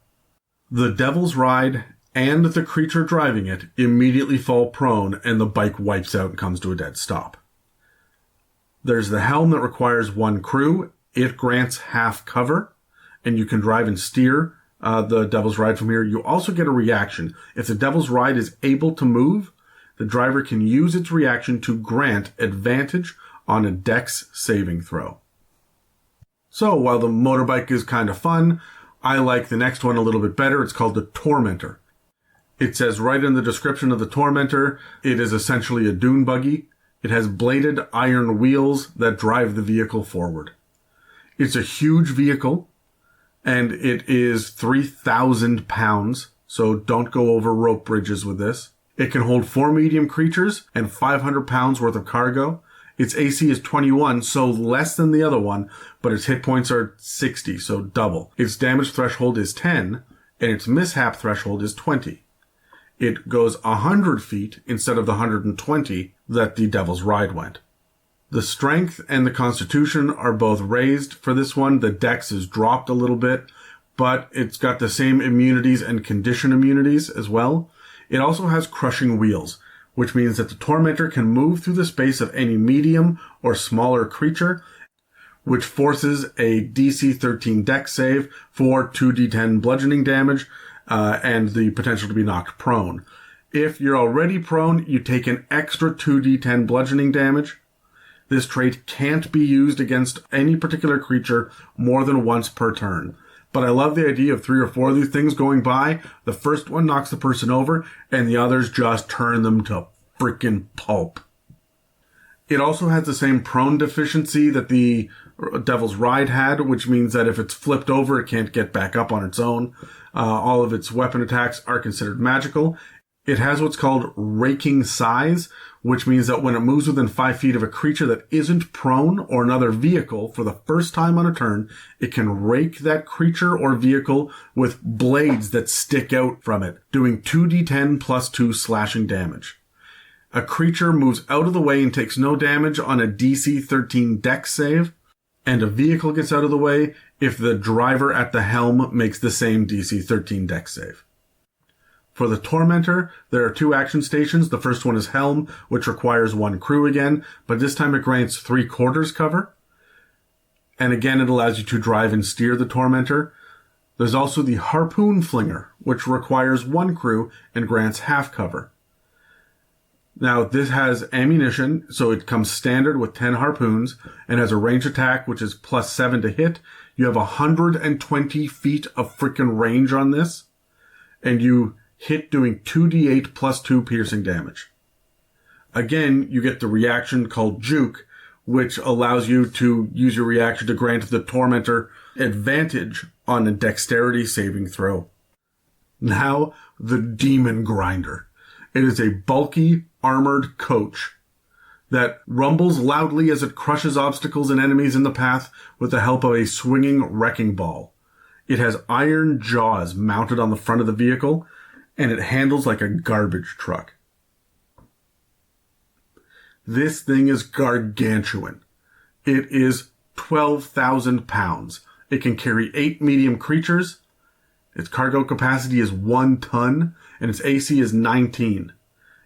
the Devil's Ride and the creature driving it immediately fall prone and the bike wipes out and comes to a dead stop. There's the helm that requires 1 crew. It grants half cover, and you can drive and steer the Devil's Ride from here. You also get a reaction. If the Devil's Ride is able to move, the driver can use its reaction to grant advantage on a dex saving throw. So while the motorbike is kind of fun, I like the next one a little bit better. It's called the Tormentor. It says right in the description of the Tormentor, it is essentially a dune buggy. It has bladed iron wheels that drive the vehicle forward. It's a huge vehicle, and it is 3,000 pounds, so don't go over rope bridges with this. It can hold 4 medium creatures and 500 pounds worth of cargo. Its AC is 21, so less than the other one, but its hit points are 60, so double. Its damage threshold is 10, and its mishap threshold is 20. It goes 100 feet instead of the 120 that the Devil's Ride went. The strength and the constitution are both raised for this one. The dex is dropped a little bit, but it's got the same immunities and condition immunities as well. It also has crushing wheels, which means that the Tormentor can move through the space of any medium or smaller creature, which forces a DC 13 dex save for 2d10 bludgeoning damage and the potential to be knocked prone. If you're already prone, you take an extra 2d10 bludgeoning damage. This trait can't be used against any particular creature more than once per turn. But I love the idea of 3 or 4 of these things going by. The first one knocks the person over, and the others just turn them to freaking pulp. It also has the same prone deficiency that the Devil's Ride had, which means that if it's flipped over, it can't get back up on its own. All of its weapon attacks are considered magical. It has what's called raking size, which means that when it moves within 5 feet of a creature that isn't prone or another vehicle for the first time on a turn, it can rake that creature or vehicle with blades that stick out from it, doing 2d10 plus 2 slashing damage. A creature moves out of the way and takes no damage on a DC 13 dex save, and a vehicle gets out of the way if the driver at the helm makes the same DC 13 dex save. For the Tormentor, there are 2 action stations. The first one is Helm, which requires 1 crew again, but this time it grants 3/4 cover. And again, it allows you to drive and steer the Tormentor. There's also the Harpoon Flinger, which requires 1 crew and grants half cover. Now, this has ammunition, so it comes standard with 10 harpoons, and has a range attack, which is plus 7 to hit. You have 120 feet of freaking range on this, and you hit doing 2d8 plus 2 piercing damage. Again, you get the reaction called Juke, which allows you to use your reaction to grant the Tormentor advantage on a dexterity saving throw. Now, the Demon Grinder. It is a bulky, armored coach that rumbles loudly as it crushes obstacles and enemies in the path with the help of a swinging wrecking ball. It has iron jaws mounted on the front of the vehicle, and it handles like a garbage truck. This thing is gargantuan. It is 12,000 pounds. It can carry 8 medium creatures. Its cargo capacity is 1 ton, and its AC is 19.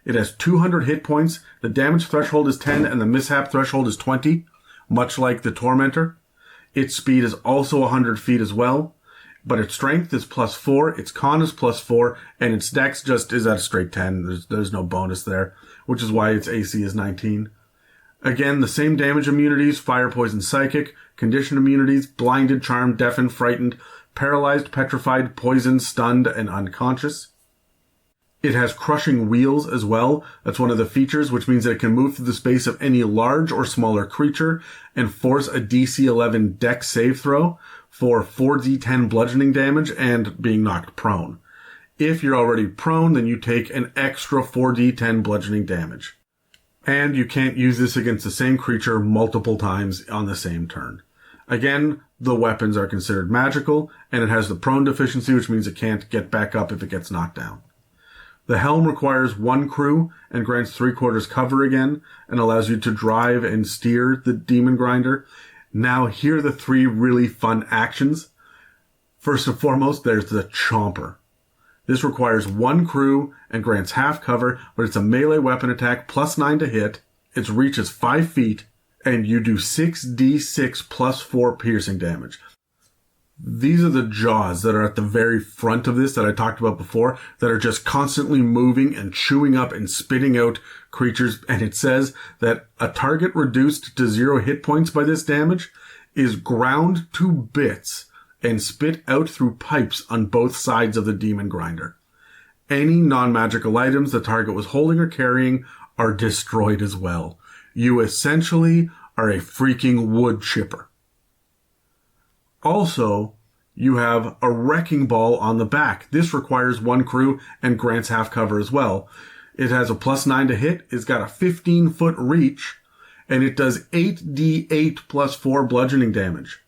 It has 200 hit points. The damage threshold is 10, and the mishap threshold is 20, much like the Tormentor. Its speed is also 100 feet as well. But its strength is plus 4, its con is plus 4, and its dex just is at a straight 10. There's no bonus there, which is why its AC is 19. Again, the same damage immunities: fire, poison, psychic, condition immunities: blinded, charmed, deafened, frightened, paralyzed, petrified, poisoned, stunned, and unconscious. It has crushing wheels as well. That's one of the features, which means that it can move through the space of any large or smaller creature and force a DC 11 dex save throw for 4d10 bludgeoning damage and being knocked prone. If you're already prone, then you take an extra 4d10 bludgeoning damage. And you can't use this against the same creature multiple times on the same turn. Again, the weapons are considered magical, and it has the prone deficiency, which means it can't get back up if it gets knocked down. The helm requires 1 crew and grants 3/4 cover again, and allows you to drive and steer the Demon Grinder. Now, here are the 3 really fun actions. First and foremost, there's the Chomper. This requires 1 crew and grants half cover, but it's a melee weapon attack plus 9 to hit. Its reach is 5 feet, and you do 6d6 plus 4 piercing damage. These are the jaws that are at the very front of this that I talked about before, that are just constantly moving and chewing up and spitting out creatures. And it says that a target reduced to 0 hit points by this damage is ground to bits and spit out through pipes on both sides of the Demon Grinder. Any non-magical items the target was holding or carrying are destroyed as well. You essentially are a freaking wood chipper. Also, you have a wrecking ball on the back. This requires 1 crew and grants half cover as well. It has a plus 9 to hit. It's got a 15-foot reach, and it does 8d8 plus 4 bludgeoning damage.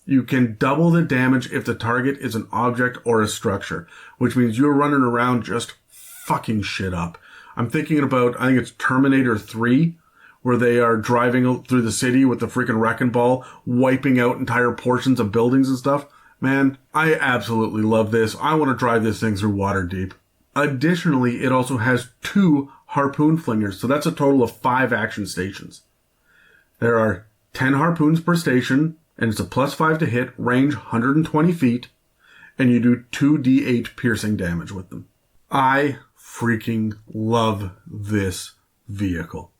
You can double the damage if the target is an object or a structure, which means you're running around just fucking shit up. I'm thinking about, I think it's Terminator 3, where they are driving through the city with the freaking wrecking ball, wiping out entire portions of buildings and stuff. Man, I absolutely love this. I want to drive this thing through Waterdeep. Additionally, it also has 2 harpoon flingers, so that's a total of 5 action stations. There are 10 harpoons per station, and it's a plus 5 to hit, range 120 feet, and you do 2d8 piercing damage with them. I freaking love this vehicle.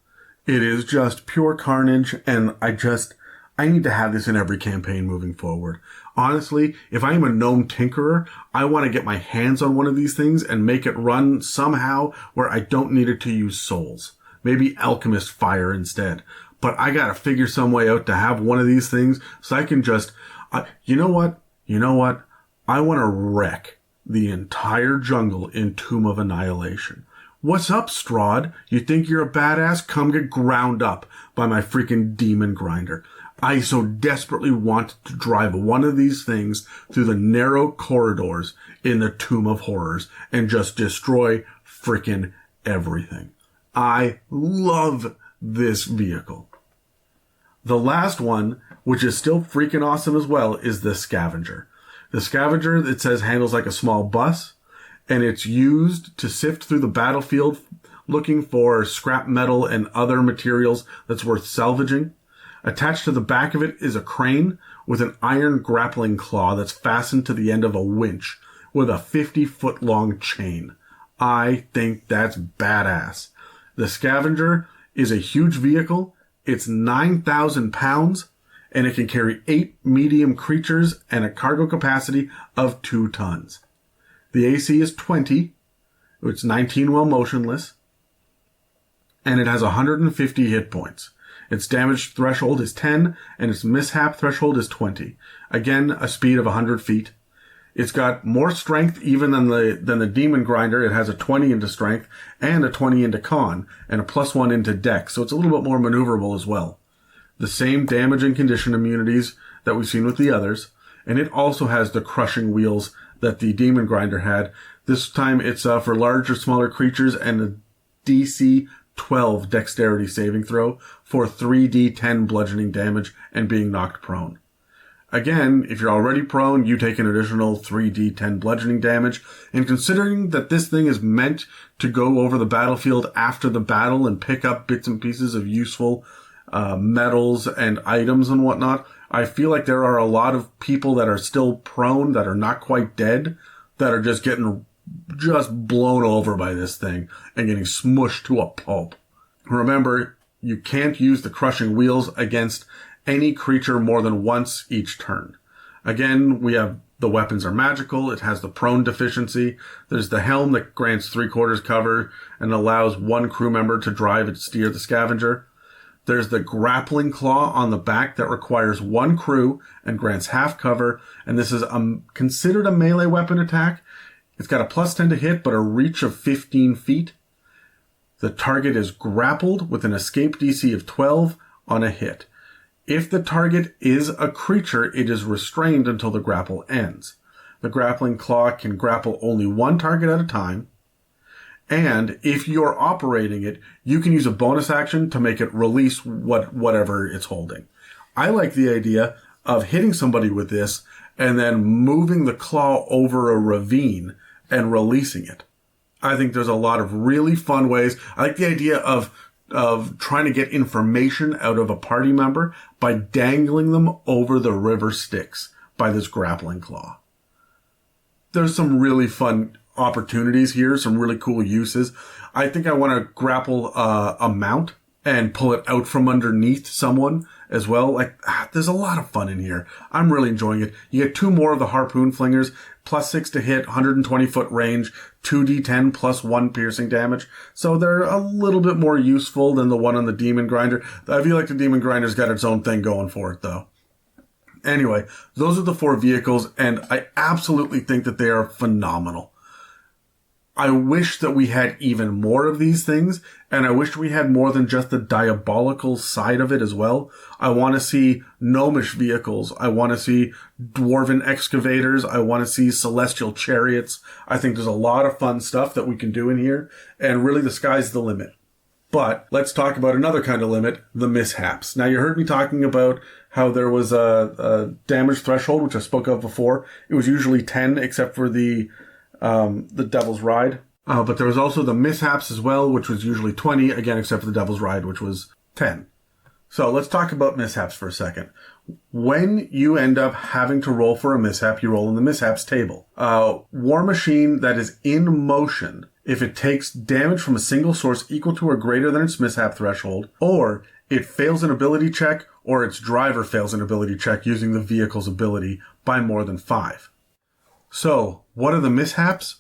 It is just pure carnage, and I need to have this in every campaign moving forward. Honestly, if I am a gnome tinkerer, I want to get my hands on one of these things and make it run somehow where I don't need it to use souls. Maybe alchemist fire instead. But I gotta figure some way out to have one of these things so I can just, you know what? I want to wreck the entire jungle in Tomb of Annihilation. What's up, Strahd? You think you're a badass? Come get ground up by my freaking Demon Grinder. I so desperately want to drive one of these things through the narrow corridors in the Tomb of Horrors and just destroy freaking everything. I love this vehicle. The last one, which is still freaking awesome as well, is the Scavenger. The Scavenger, it says, handles like a small bus, and it's used to sift through the battlefield looking for scrap metal and other materials that's worth salvaging. Attached to the back of it is a crane with an iron grappling claw that's fastened to the end of a winch with a 50-foot long chain. I think that's badass. The Scavenger is a huge vehicle. It's 9,000 pounds, and it can carry 8 medium creatures and a cargo capacity of 2 tons. The AC is 20, it's 19 while motionless, and it has 150 hit points. Its damage threshold is 10, and its mishap threshold is 20. Again, a speed of 100 feet. It's got more strength even than the Demon Grinder. It has a 20 into strength and a 20 into con, and a plus 1 into dex, so it's a little bit more maneuverable as well. The same damage and condition immunities that we've seen with the others, and it also has the crushing wheels that the Demon Grinder had. This time it's for larger, smaller creatures and a DC 12 dexterity saving throw for 3d10 bludgeoning damage and being knocked prone. Again, if you're already prone, you take an additional 3d10 bludgeoning damage. And considering that this thing is meant to go over the battlefield after the battle and pick up bits and pieces of useful metals and items and whatnot, I feel like there are a lot of people that are still prone, that are not quite dead, that are just getting blown over by this thing and getting smushed to a pulp. Remember, you can't use the crushing wheels against any creature more than once each turn. Again, we have the weapons are magical. It has the prone deficiency. There's the helm that grants 3/4 cover and allows one crew member to drive and steer the scavenger. There's the grappling claw on the back that requires one crew and grants half cover. And this is considered a melee weapon attack. It's got a +10 to hit, but a reach of 15 feet. The target is grappled with an escape DC of 12 on a hit. If the target is a creature, it is restrained until the grapple ends. The grappling claw can grapple only one target at a time. And if you're operating it, you can use a bonus action to make it release whatever it's holding. I like the idea of hitting somebody with this and then moving the claw over a ravine and releasing it. I think there's a lot of really fun ways. I like the idea of trying to get information out of a party member by dangling them over the river Styx by this grappling claw. There's some really fun opportunities here, some really cool uses. I think I want to grapple a mount and pull it out from underneath someone as well. There's a lot of fun in here. I'm really enjoying it. You get 2 more of the harpoon flingers, +6 to hit, 120 foot range, 2d10 +1 piercing damage. So they're a little bit more useful than the one on the Demon Grinder. I feel like the Demon Grinder's got its own thing going for it though. Anyway, those are the 4 vehicles, and I absolutely think that they are phenomenal. I wish that we had even more of these things, and I wish we had more than just the diabolical side of it as well. I want to see gnomish vehicles. I want to see dwarven excavators. I want to see celestial chariots. I think there's a lot of fun stuff that we can do in here, and really the sky's the limit. But let's talk about another kind of limit, the mishaps. Now, you heard me talking about how there was a damage threshold, which I spoke of before. It was usually 10, except for the Devil's Ride. But there was also the mishaps as well, which was usually 20, again, except for the Devil's Ride, which was 10. So let's talk about mishaps for a second. When you end up having to roll for a mishap, you roll in the mishaps table. War machine that is in motion, if it takes damage from a single source equal to or greater than its mishap threshold, or it fails an ability check, or its driver fails an ability check using the vehicle's ability by more than 5. So, what are the mishaps?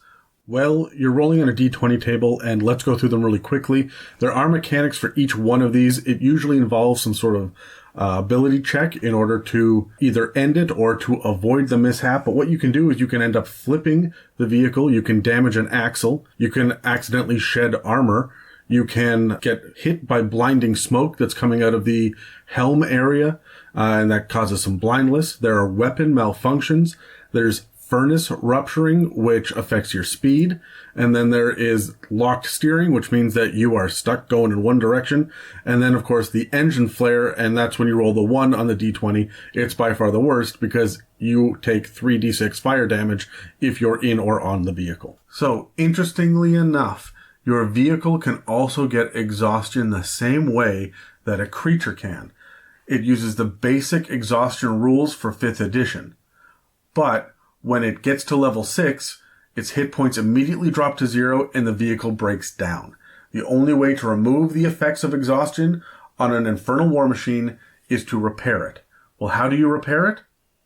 Well, you're rolling on a d20 table, and let's go through them really quickly. There are mechanics for each one of these. It usually involves some sort of ability check in order to either end it or to avoid the mishap. But what you can do is you can end up flipping the vehicle. You can damage an axle. You can accidentally shed armor. You can get hit by blinding smoke that's coming out of the helm area, and that causes some blindness. There are weapon malfunctions. There's furnace rupturing, which affects your speed. And then there is locked steering, which means that you are stuck going in one direction. And then, of course, the engine flare, and that's when you roll the 1 on the d20. It's by far the worst because you take 3d6 fire damage if you're in or on the vehicle. So, interestingly enough, your vehicle can also get exhaustion the same way that a creature can. It uses the basic exhaustion rules for 5th edition. But when it gets to level 6, its hit points immediately drop to 0 and the vehicle breaks down. The only way to remove the effects of exhaustion on an Infernal War Machine is to repair it. Well, how do you repair it?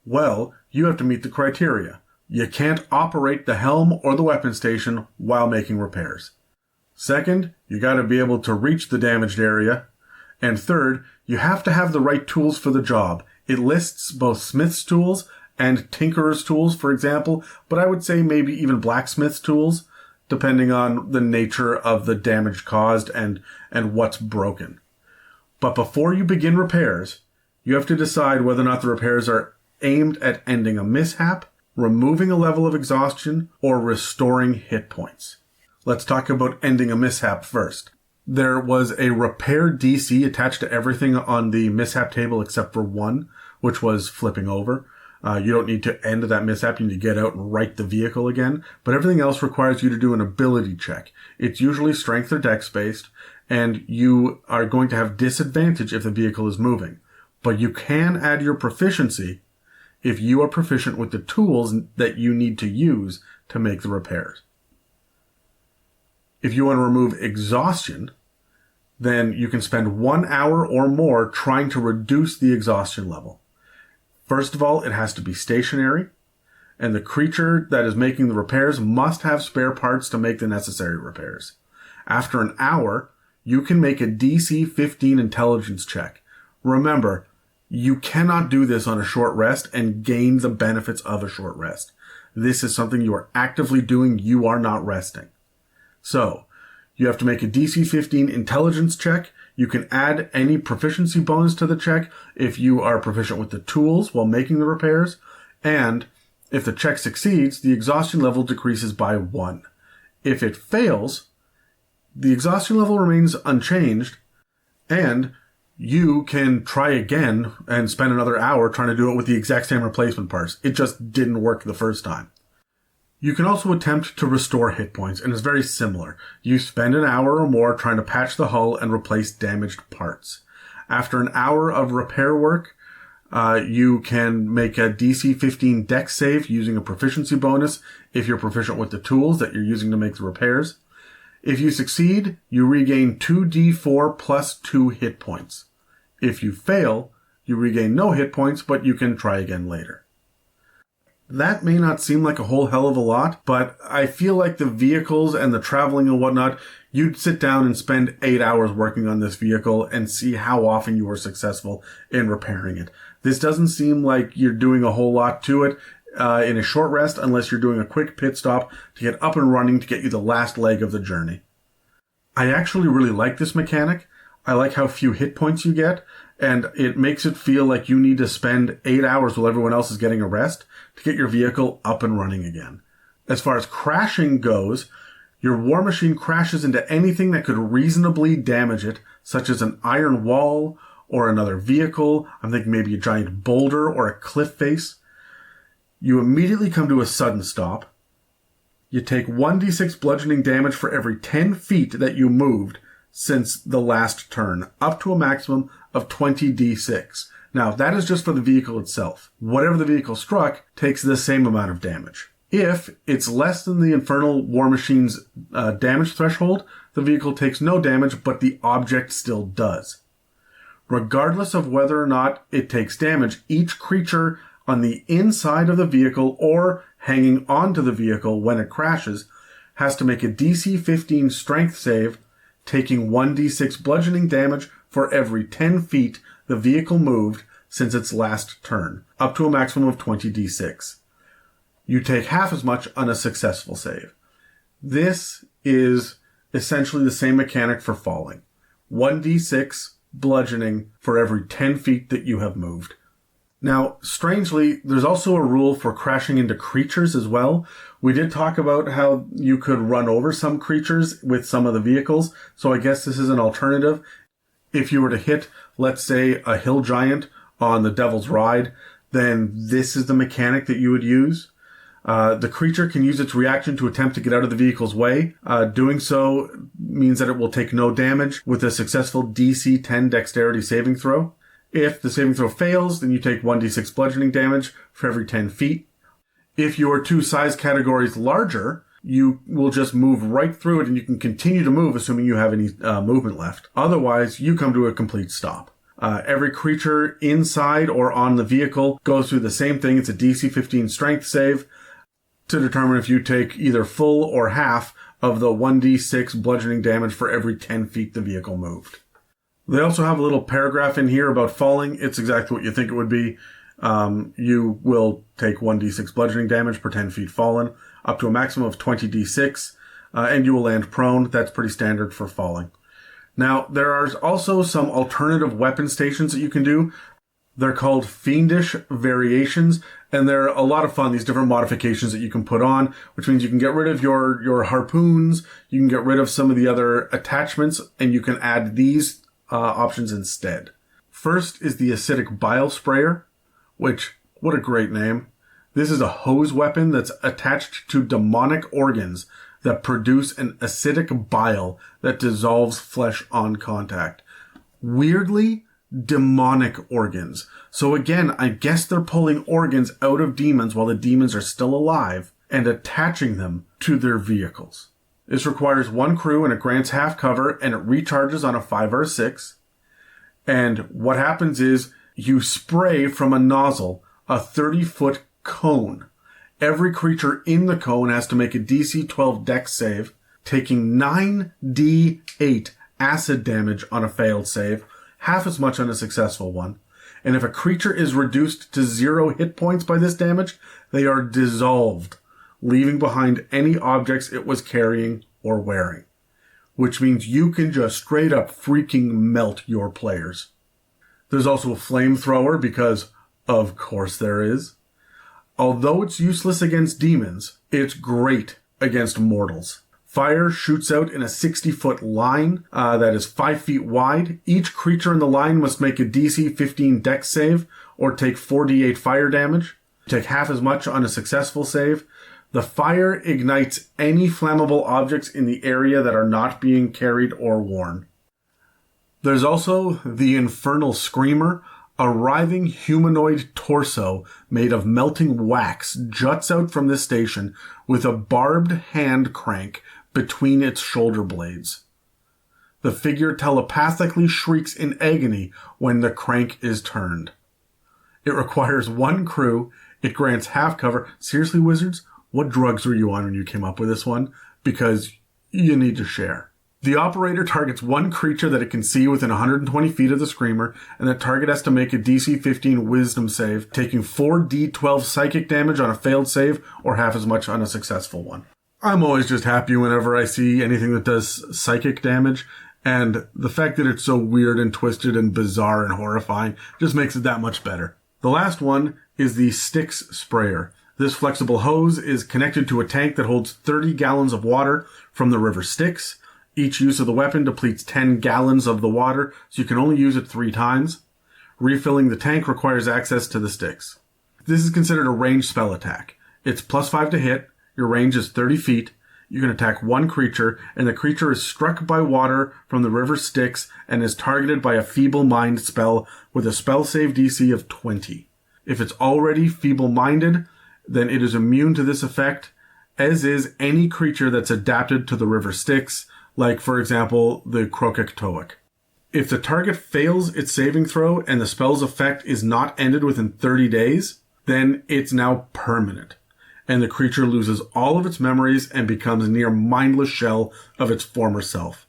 Well, you have to meet the criteria. You can't operate the helm or the weapon station while making repairs. Second, you gotta be able to reach the damaged area. And third, you have to have the right tools for the job. It lists both smith's tools and tinkerer's tools, for example, but I would say maybe even blacksmith's tools, depending on the nature of the damage caused and what's broken. But before you begin repairs, you have to decide whether or not the repairs are aimed at ending a mishap, removing a level of exhaustion, or restoring hit points. Let's talk about ending a mishap first. There was a repair DC attached to everything on the mishap table except for 1, which was flipping over. You don't need to end that mishap. You need to get out and right the vehicle again. But everything else requires you to do an ability check. It's usually strength or dex based, and you are going to have disadvantage if the vehicle is moving. But you can add your proficiency if you are proficient with the tools that you need to use to make the repairs. If you want to remove exhaustion, then you can spend 1 hour or more trying to reduce the exhaustion level. First of all, it has to be stationary, and the creature that is making the repairs must have spare parts to make the necessary repairs. After an hour, you can make a DC 15 intelligence check. Remember, you cannot do this on a short rest and gain the benefits of a short rest. This is something you are actively doing. You are not resting. So, you have to make a DC 15 intelligence check. You can add any proficiency bonus to the check if you are proficient with the tools while making the repairs. And if the check succeeds, the exhaustion level decreases by 1. If it fails, the exhaustion level remains unchanged, and you can try again and spend another hour trying to do it with the exact same replacement parts. It just didn't work the first time. You can also attempt to restore hit points, and it's very similar. You spend an hour or more trying to patch the hull and replace damaged parts. After an hour of repair work, you can make a DC 15 dex save using a proficiency bonus if you're proficient with the tools that you're using to make the repairs. If you succeed, you regain 2d4 plus 2 hit points. If you fail, you regain no hit points, but you can try again later. That may not seem like a whole hell of a lot, but I feel like the vehicles and the traveling and whatnot, you'd sit down and spend 8 hours working on this vehicle and see how often you were successful in repairing it. This doesn't seem like you're doing a whole lot to it in a short rest unless you're doing a quick pit stop to get up and running to get you the last leg of the journey. I actually really like this mechanic. I like how few hit points you get, and it makes it feel like you need to spend 8 hours while everyone else is getting a rest to get your vehicle up and running again. As far as crashing goes, your war machine crashes into anything that could reasonably damage it, such as an iron wall or another vehicle. I'm thinking maybe a giant boulder or a cliff face. You immediately come to a sudden stop. You take 1d6 bludgeoning damage for every 10 feet that you moved since the last turn, up to a maximum of 20d6. Now, that is just for the vehicle itself. Whatever the vehicle struck takes the same amount of damage. If it's less than the Infernal War Machines damage threshold, the vehicle takes no damage, but the object still does. Regardless of whether or not it takes damage, each creature on the inside of the vehicle or hanging onto the vehicle when it crashes has to make a DC 15 strength save, taking 1d6 bludgeoning damage for every 10 feet the vehicle moved since its last turn, up to a maximum of 20d6. You take half as much on a successful save. This is essentially the same mechanic for falling. 1d6 bludgeoning for every 10 feet that you have moved. Now, strangely, there's also a rule for crashing into creatures as well. We did talk about how you could run over some creatures with some of the vehicles, so I guess this is an alternative. If you were to hit, let's say, a hill giant on the Devil's Ride, then this is the mechanic that you would use. The creature can use its reaction to attempt to get out of the vehicle's way. Doing so means that it will take no damage with a successful DC 10 dexterity saving throw. If the saving throw fails, then you take 1d6 bludgeoning damage for every 10 feet. If you are 2 size categories larger, you will just move right through it and you can continue to move assuming you have any movement left. Otherwise, you come to a complete stop. Every creature inside or on the vehicle goes through the same thing. It's a DC 15 strength save to determine if you take either full or half of the 1d6 bludgeoning damage for every 10 feet the vehicle moved. They also have a little paragraph in here about falling. It's exactly what you think it would be. You will take 1d6 bludgeoning damage per 10 feet fallen, up to a maximum of 20d6, and you will land prone. That's pretty standard for falling. Now, there are also some alternative weapon stations that you can do. They're called fiendish variations, and they're a lot of fun, these different modifications that you can put on, which means you can get rid of your harpoons, you can get rid of some of the other attachments, and you can add these options instead. First is the acidic bile sprayer, which, what a great name. This is a hose weapon that's attached to demonic organs that produce an acidic bile that dissolves flesh on contact. Weirdly, demonic organs. So again, I guess they're pulling organs out of demons while the demons are still alive and attaching them to their vehicles. This requires 1 crew and it grants half cover and it recharges on a 5 or a 6. And what happens is you spray from a nozzle a 30-foot cone. Every creature in the cone has to make a DC 12 Dex save, taking 9d8 acid damage on a failed save, half as much on a successful one. And if a creature is reduced to 0 hit points by this damage, they are dissolved, leaving behind any objects it was carrying or wearing. Which means you can just straight up freaking melt your players. There's also a flamethrower because, of course there is. Although it's useless against demons, it's great against mortals. Fire shoots out in a 60-foot line that is 5 feet wide. Each creature in the line must make a DC 15 Dex save or take 4d8 fire damage. Take half as much on a successful save. The fire ignites any flammable objects in the area that are not being carried or worn. There's also the Infernal Screamer. A writhing humanoid torso made of melting wax juts out from this station with a barbed hand crank between its shoulder blades. The figure telepathically shrieks in agony when the crank is turned. It requires 1 crew. It grants half cover. Seriously, wizards? What drugs were you on when you came up with this one? Because you need to share. The operator targets 1 creature that it can see within 120 feet of the Screamer, and the target has to make a DC 15 Wisdom save, taking 4d12 psychic damage on a failed save, or half as much on a successful one. I'm always just happy whenever I see anything that does psychic damage, and the fact that it's so weird and twisted and bizarre and horrifying just makes it that much better. The last one is the Styx Sprayer. This flexible hose is connected to a tank that holds 30 gallons of water from the river Styx. Each use of the weapon depletes 10 gallons of the water, so you can only use it 3 times. Refilling the tank requires access to the Styx. This is considered a ranged spell attack. It's +5 to hit, your range is 30 feet, you can attack 1 creature, and the creature is struck by water from the river Styx and is targeted by a Feeble Mind spell with a spell save DC of 20. If it's already feeble-minded, then it is immune to this effect, as is any creature that's adapted to the river Styx, like, for example, the Krokektoic. If the target fails its saving throw and the spell's effect is not ended within 30 days, then it's now permanent, and the creature loses all of its memories and becomes a near mindless shell of its former self.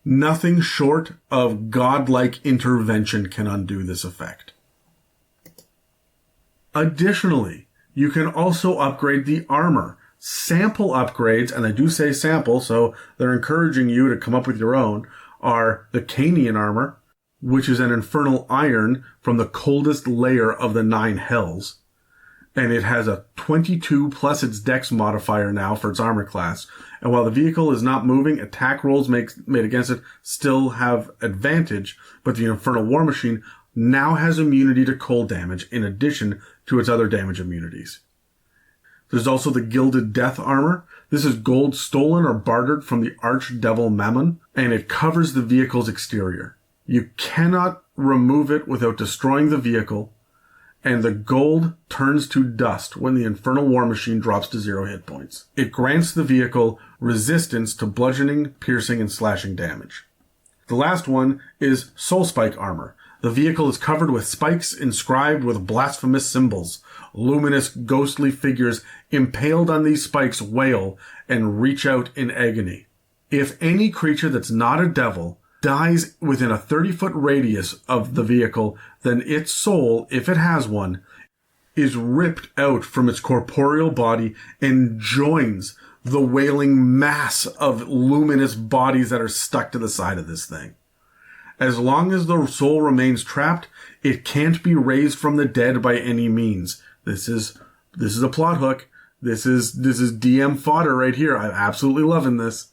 Nothing short of godlike intervention can undo this effect. Additionally, you can also upgrade the armor. Sample upgrades, and I do say sample, so they're encouraging you to come up with your own, are the Canian armor, which is an infernal iron from the coldest layer of the 9 hells. And it has a 22 plus its dex modifier now for its armor class. And while the vehicle is not moving, attack rolls made against it still have advantage, but the Infernal War Machine now has immunity to cold damage in addition to its other damage immunities. There's also the Gilded Death armor. This is gold stolen or bartered from the Archdevil Mammon, and it covers the vehicle's exterior. You cannot remove it without destroying the vehicle, and the gold turns to dust when the Infernal War Machine drops to 0 hit points. It grants the vehicle resistance to bludgeoning, piercing, and slashing damage. The last one is Soul Spike armor. The vehicle is covered with spikes inscribed with blasphemous symbols. Luminous, ghostly figures impaled on these spikes wail and reach out in agony. If any creature that's not a devil dies within a 30-foot radius of the vehicle, then its soul, if it has one, is ripped out from its corporeal body and joins the wailing mass of luminous bodies that are stuck to the side of this thing. As long as the soul remains trapped, it can't be raised from the dead by any means. This is a plot hook. This is DM fodder right here. I'm absolutely loving this.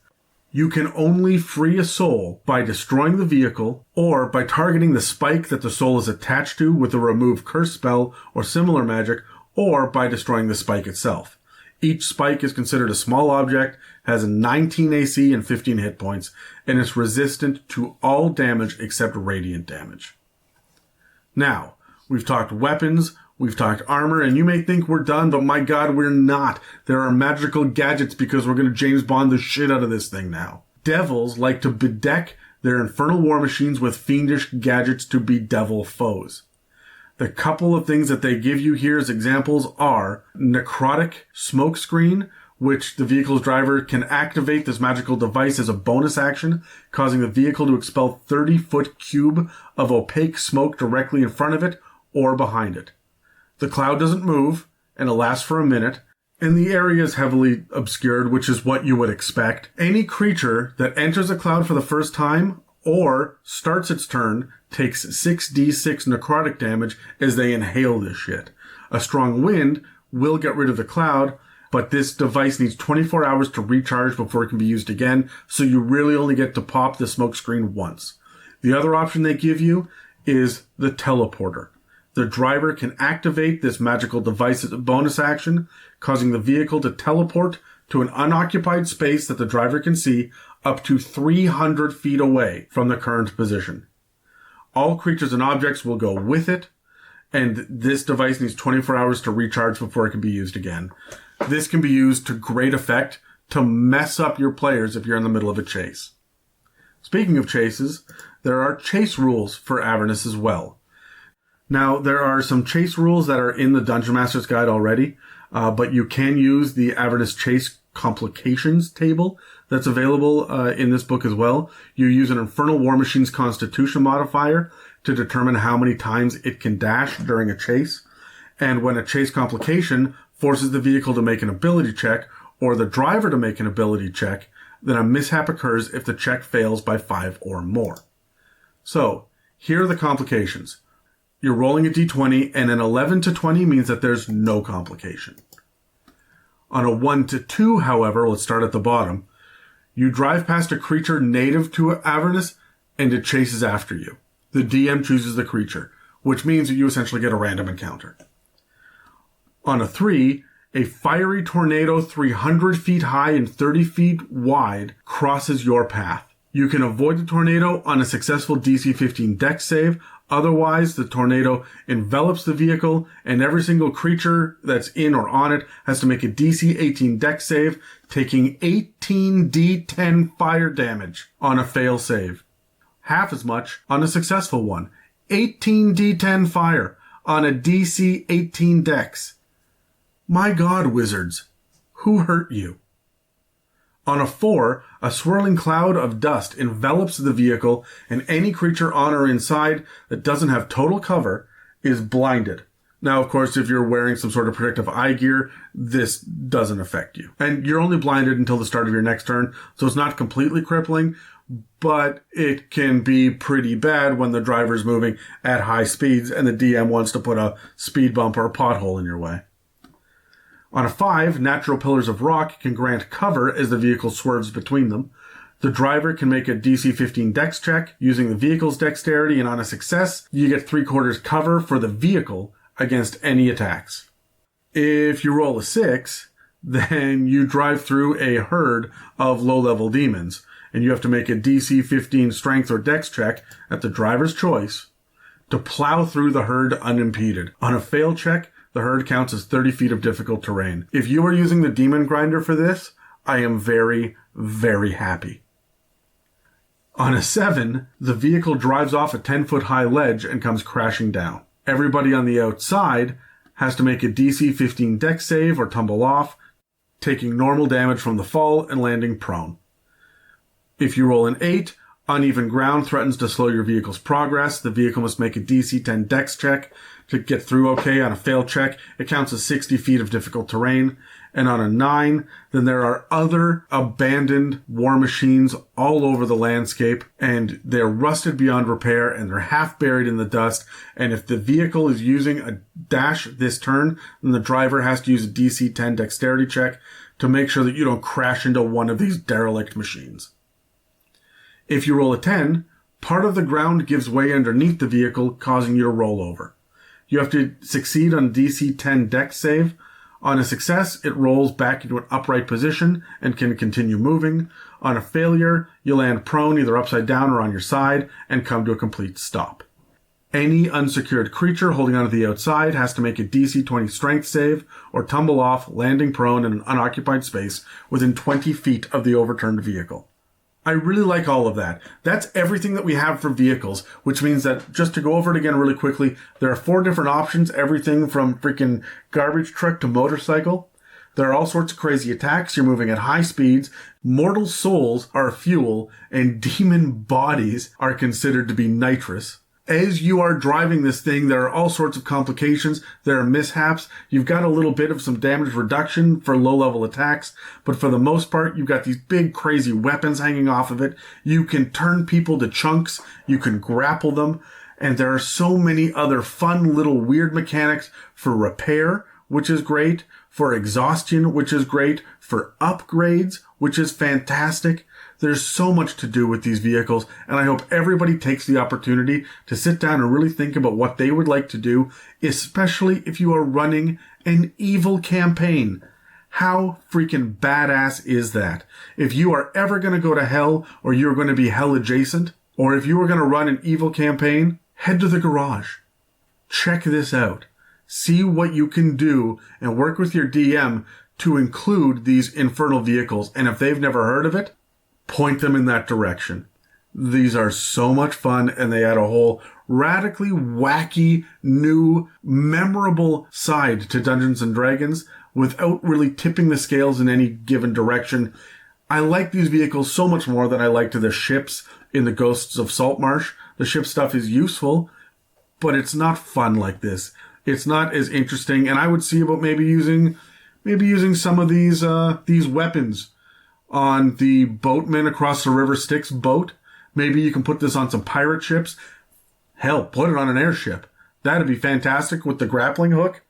You can only free a soul by destroying the vehicle or by targeting the spike that the soul is attached to with a remove curse spell or similar magic, or by destroying the spike itself. Each spike is considered a small object, has 19 AC and 15 hit points, and is resistant to all damage except radiant damage. Now, we've talked weapons, we've talked armor, and you may think we're done, but my god, we're not. There are magical gadgets because we're going to James Bond the shit out of this thing now. Devils like to bedeck their Infernal War Machines with fiendish gadgets to bedevil foes. The couple of things that they give you here as examples are necrotic smokescreen, which the vehicle's driver can activate this magical device as a bonus action, causing the vehicle to expel 30-foot cube of opaque smoke directly in front of it or behind it. The cloud doesn't move, and it lasts for a minute, and the area is heavily obscured, which is what you would expect. Any creature that enters a cloud for the first time or starts its turn takes 6d6 necrotic damage as they inhale this shit. A strong wind will get rid of the cloud, but this device needs 24 hours to recharge before it can be used again, so you really only get to pop the smoke screen once. The other option they give you is the teleporter. The driver can activate this magical device as a bonus action, causing the vehicle to teleport to an unoccupied space that the driver can see up to 300 feet away from the current position. All creatures and objects will go with it, and this device needs 24 hours to recharge before it can be used again. This can be used to great effect to mess up your players if you're in the middle of a chase. Speaking of chases, there are chase rules for Avernus as well. Now, there are some chase rules that are in the Dungeon Master's Guide already, but you can use the Avernus Chase Complications table that's available in this book as well. You use an Infernal War Machines Constitution modifier to determine how many times it can dash during a chase. And when a chase complication forces the vehicle to make an ability check or the driver to make an ability check, then a mishap occurs if the check fails by 5 or more. So, here are the complications. You're rolling a d20, and an 11 to 20 means that there's no complication. On a 1 to 2, however, let's start at the bottom, you drive past a creature native to Avernus, and it chases after you. The DM chooses the creature, which means that you essentially get a random encounter. On a 3, a fiery tornado 300 feet high and 30 feet wide crosses your path. You can avoid the tornado on a successful DC 15 dex save. Otherwise, the tornado envelops the vehicle, and every single creature that's in or on it has to make a DC 18 dex save, taking 18 D10 fire damage on a fail save. Half as much on a successful one. 18 D10 fire on a DC 18 dex. My God, wizards, who hurt you? On a 4, a swirling cloud of dust envelops the vehicle, and any creature on or inside that doesn't have total cover is blinded. Now, of course, if you're wearing some sort of protective eye gear, this doesn't affect you. And you're only blinded until the start of your next turn, so it's not completely crippling, but it can be pretty bad when the driver's moving at high speeds and the DM wants to put a speed bump or a pothole in your way. On a 5, natural pillars of rock can grant cover as the vehicle swerves between them. The driver can make a DC 15 dex check using the vehicle's dexterity, and on a success, you get 3/4 cover for the vehicle against any attacks. If you roll a 6, then you drive through a herd of low-level demons, and you have to make a DC 15 strength or dex check at the driver's choice to plow through the herd unimpeded. On a fail check, the herd counts as 30 feet of difficult terrain. If you are using the Demon Grinder for this, I am very, very happy. On a 7, the vehicle drives off a 10-foot high ledge and comes crashing down. Everybody on the outside has to make a DC 15 dex save or tumble off, taking normal damage from the fall and landing prone. If you roll an 8, uneven ground threatens to slow your vehicle's progress. The vehicle must make a DC 10 dex check to get through okay. On a failed check, it counts as 60 feet of difficult terrain. And on a 9, then there are other abandoned war machines all over the landscape, and they're rusted beyond repair, and they're half buried in the dust. And if the vehicle is using a dash this turn, then the driver has to use a DC 10 dexterity check to make sure that you don't crash into one of these derelict machines. If you roll a 10, part of the ground gives way underneath the vehicle, causing you to roll over. You have to succeed on a DC 10 dex save. On a success, it rolls back into an upright position and can continue moving. On a failure, you land prone either upside down or on your side and come to a complete stop. Any unsecured creature holding onto the outside has to make a DC 20 strength save or tumble off, landing prone in an unoccupied space within 20 feet of the overturned vehicle. I really like all of that. That's everything that we have for vehicles, which means that, just to go over it again really quickly, there are 4 different options, everything from freaking garbage truck to motorcycle. There are all sorts of crazy attacks. You're moving at high speeds. Mortal souls are fuel, and demon bodies are considered to be nitrous. As you are driving this thing, there are all sorts of complications. There are mishaps. You've got a little bit of some damage reduction for low-level attacks, but for the most part, you've got these big, crazy weapons hanging off of it. You can turn people to chunks. You can grapple them. And there are so many other fun little weird mechanics for repair, which is great, for exhaustion, which is great, for upgrades, which is fantastic. There's so much to do with these vehicles, and I hope everybody takes the opportunity to sit down and really think about what they would like to do, especially if you are running an evil campaign. How freaking badass is that? If you are ever going to go to hell, or you're going to be hell adjacent, or if you are going to run an evil campaign, head to the garage. Check this out. See what you can do and work with your DM to include these infernal vehicles, and if they've never heard of it, point them in that direction. These are so much fun, and they add a whole radically wacky, new, memorable side to Dungeons & Dragons without really tipping the scales in any given direction. I like these vehicles so much more than I liked the ships in the Ghosts of Saltmarsh. The ship stuff is useful, but it's not fun like this. It's not as interesting, and I would see about maybe using some of these weapons on the boatman across the river Styx boat. Maybe you can put this on some pirate ships. Hell, put it on an airship. That'd be fantastic with the grappling hook.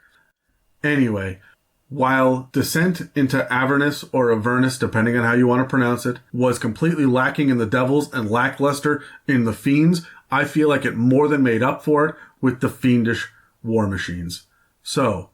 Anyway, while Descent into Avernus or Avernus, depending on how you want to pronounce it, was completely lacking in the Devils and lackluster in the Fiends, I feel like it more than made up for it with the Fiendish War Machines. So,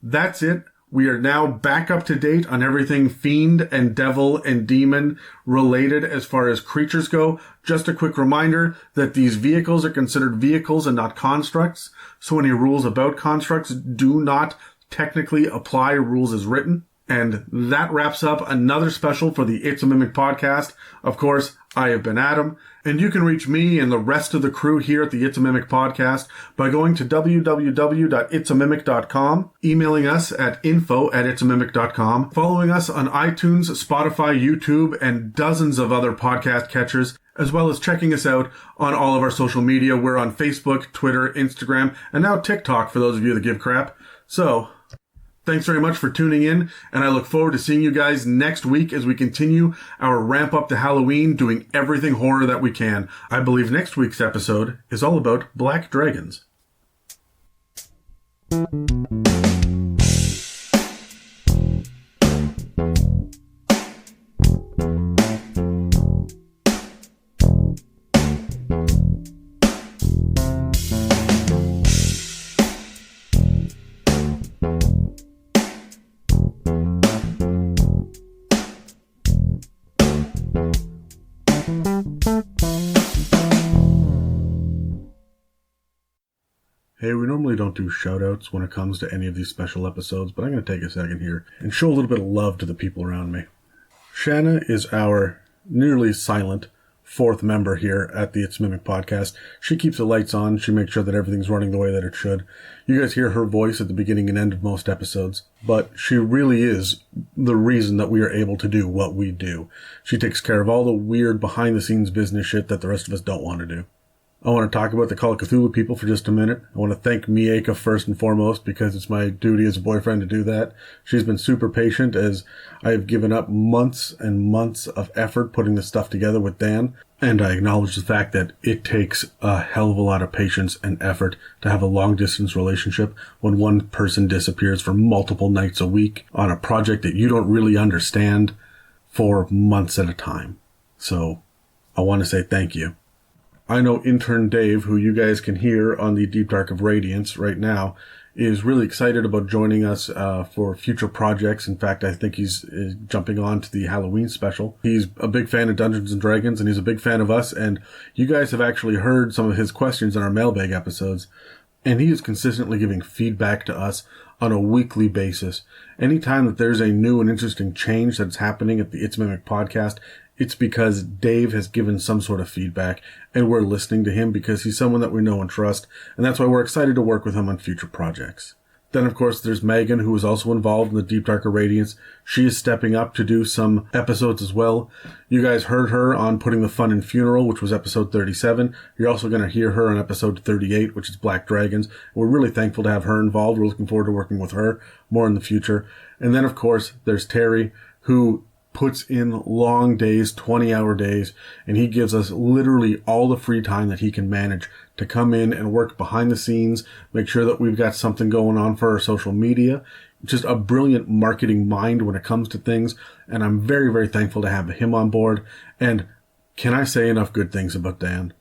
that's it. We are now back up to date on everything Fiend and Devil and Demon related as far as creatures go. Just a quick reminder that these vehicles are considered vehicles and not constructs, so any rules about constructs do not technically apply rules as written. And that wraps up another special for the It's a Mimic podcast. Of course, I have been Adam, and you can reach me and the rest of the crew here at the It's a Mimic podcast by going to www.itsamimic.com, emailing us at info@itsamimic.com, following us on iTunes, Spotify, YouTube, and dozens of other podcast catchers, as well as checking us out on all of our social media. We're on Facebook, Twitter, Instagram, and now TikTok for those of you that give crap. So, thanks very much for tuning in, and I look forward to seeing you guys next week as we continue our ramp up to Halloween, doing everything horror that we can. I believe next week's episode is all about black dragons. Hey, we normally don't do shout-outs when it comes to any of these special episodes, but I'm going to take a second here and show a little bit of love to the people around me. Shanna is our nearly silent 4th member here at the It's Mimic podcast. She keeps the lights on. She makes sure that everything's running the way that it should. You guys hear her voice at the beginning and end of most episodes, but she really is the reason that we are able to do what we do. She takes care of all the weird behind-the-scenes business shit that the rest of us don't want to do. I want to talk about the Call of Cthulhu people for just a minute. I want to thank Mieka first and foremost because it's my duty as a boyfriend to do that. She's been super patient as I have given up months and months of effort putting this stuff together with Dan. And I acknowledge the fact that it takes a hell of a lot of patience and effort to have a long-distance relationship when one person disappears for multiple nights a week on a project that you don't really understand for months at a time. So I want to say thank you. I know intern Dave, who you guys can hear on the Deep Dark of Radiance right now, is really excited about joining us for future projects. In fact, I think he's jumping on to the Halloween special. He's a big fan of Dungeons & Dragons, and he's a big fan of us, and you guys have actually heard some of his questions in our mailbag episodes, and he is consistently giving feedback to us on a weekly basis. Anytime that there's a new and interesting change that's happening at the It's Mimic podcast, it's because Dave has given some sort of feedback, and we're listening to him because he's someone that we know and trust, and that's why we're excited to work with him on future projects. Then, of course, there's Megan, who is also involved in the Deep Darker Radiance. She is stepping up to do some episodes as well. You guys heard her on Putting the Fun in Funeral, which was episode 37. You're also going to hear her on episode 38, which is Black Dragons. We're really thankful to have her involved. We're looking forward to working with her more in the future. And then, of course, there's Terry, who puts in long days, 20-hour days, and he gives us literally all the free time that he can manage to come in and work behind the scenes, make sure that we've got something going on for our social media. Just a brilliant marketing mind when it comes to things, and I'm very, very thankful to have him on board. And can I say enough good things about Dan?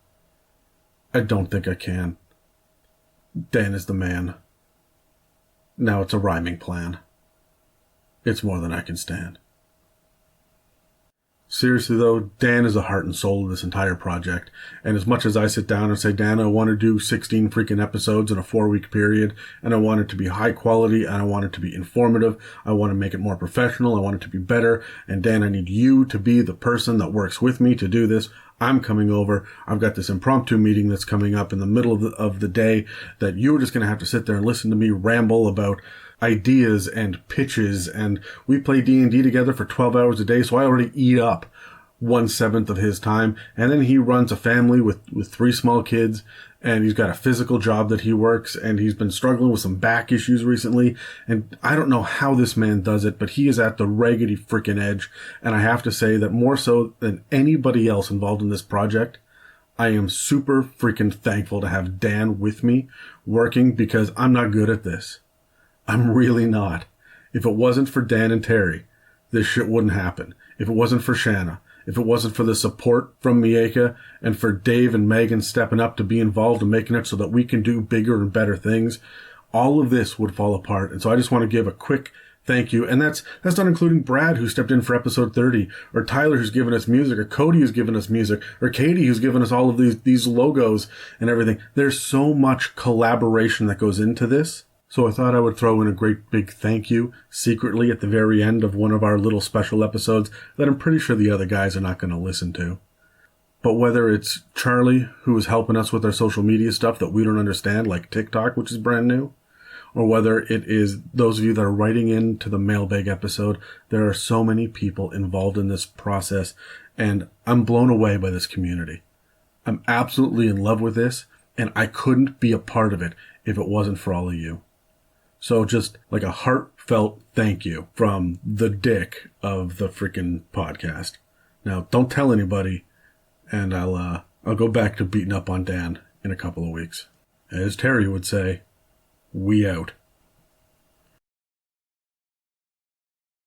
I don't think I can. Dan is the man. Now it's a rhyming plan. It's more than I can stand. Seriously though, Dan is the heart and soul of this entire project. And as much as I sit down and say, Dan, I want to do 16 freaking episodes in a 4-week period, and I want it to be high quality, and I want it to be informative, I want to make it more professional, I want it to be better, and Dan, I need you to be the person that works with me to do this. I'm coming over. I've got this impromptu meeting that's coming up in the middle of the day that you're just going to have to sit there and listen to me ramble about ideas and pitches, and we play D&D together for 12 hours a day, so I already eat up 1/7 of his time. And then he runs a family with 3 small kids, and he's got a physical job that he works, and he's been struggling with some back issues recently, and I don't know how this man does it, but he is at the raggedy freaking edge. And I have to say that more so than anybody else involved in this project, I am super freaking thankful to have Dan with me working, because I'm not good at this. I'm really not. If it wasn't for Dan and Terry, this shit wouldn't happen. If it wasn't for Shanna, if it wasn't for the support from Mieka, and for Dave and Megan stepping up to be involved and making it so that we can do bigger and better things, all of this would fall apart. And so I just want to give a quick thank you. And that's not including Brad, who stepped in for episode 30, or Tyler, who's given us music, or Cody, who's given us music, or Katie, who's given us all of these logos and everything. There's so much collaboration that goes into this. So I thought I would throw in a great big thank you secretly at the very end of one of our little special episodes that I'm pretty sure the other guys are not going to listen to. But whether it's Charlie, who is helping us with our social media stuff that we don't understand, like TikTok, which is brand new, or whether it is those of you that are writing into the mailbag episode, there are so many people involved in this process, and I'm blown away by this community. I'm absolutely in love with this, and I couldn't be a part of it if it wasn't for all of you. So just like a heartfelt thank you from the dick of the freaking podcast. Now, don't tell anybody, and I'll go back to beating up on Dan in a couple of weeks. As Terry would say, we out.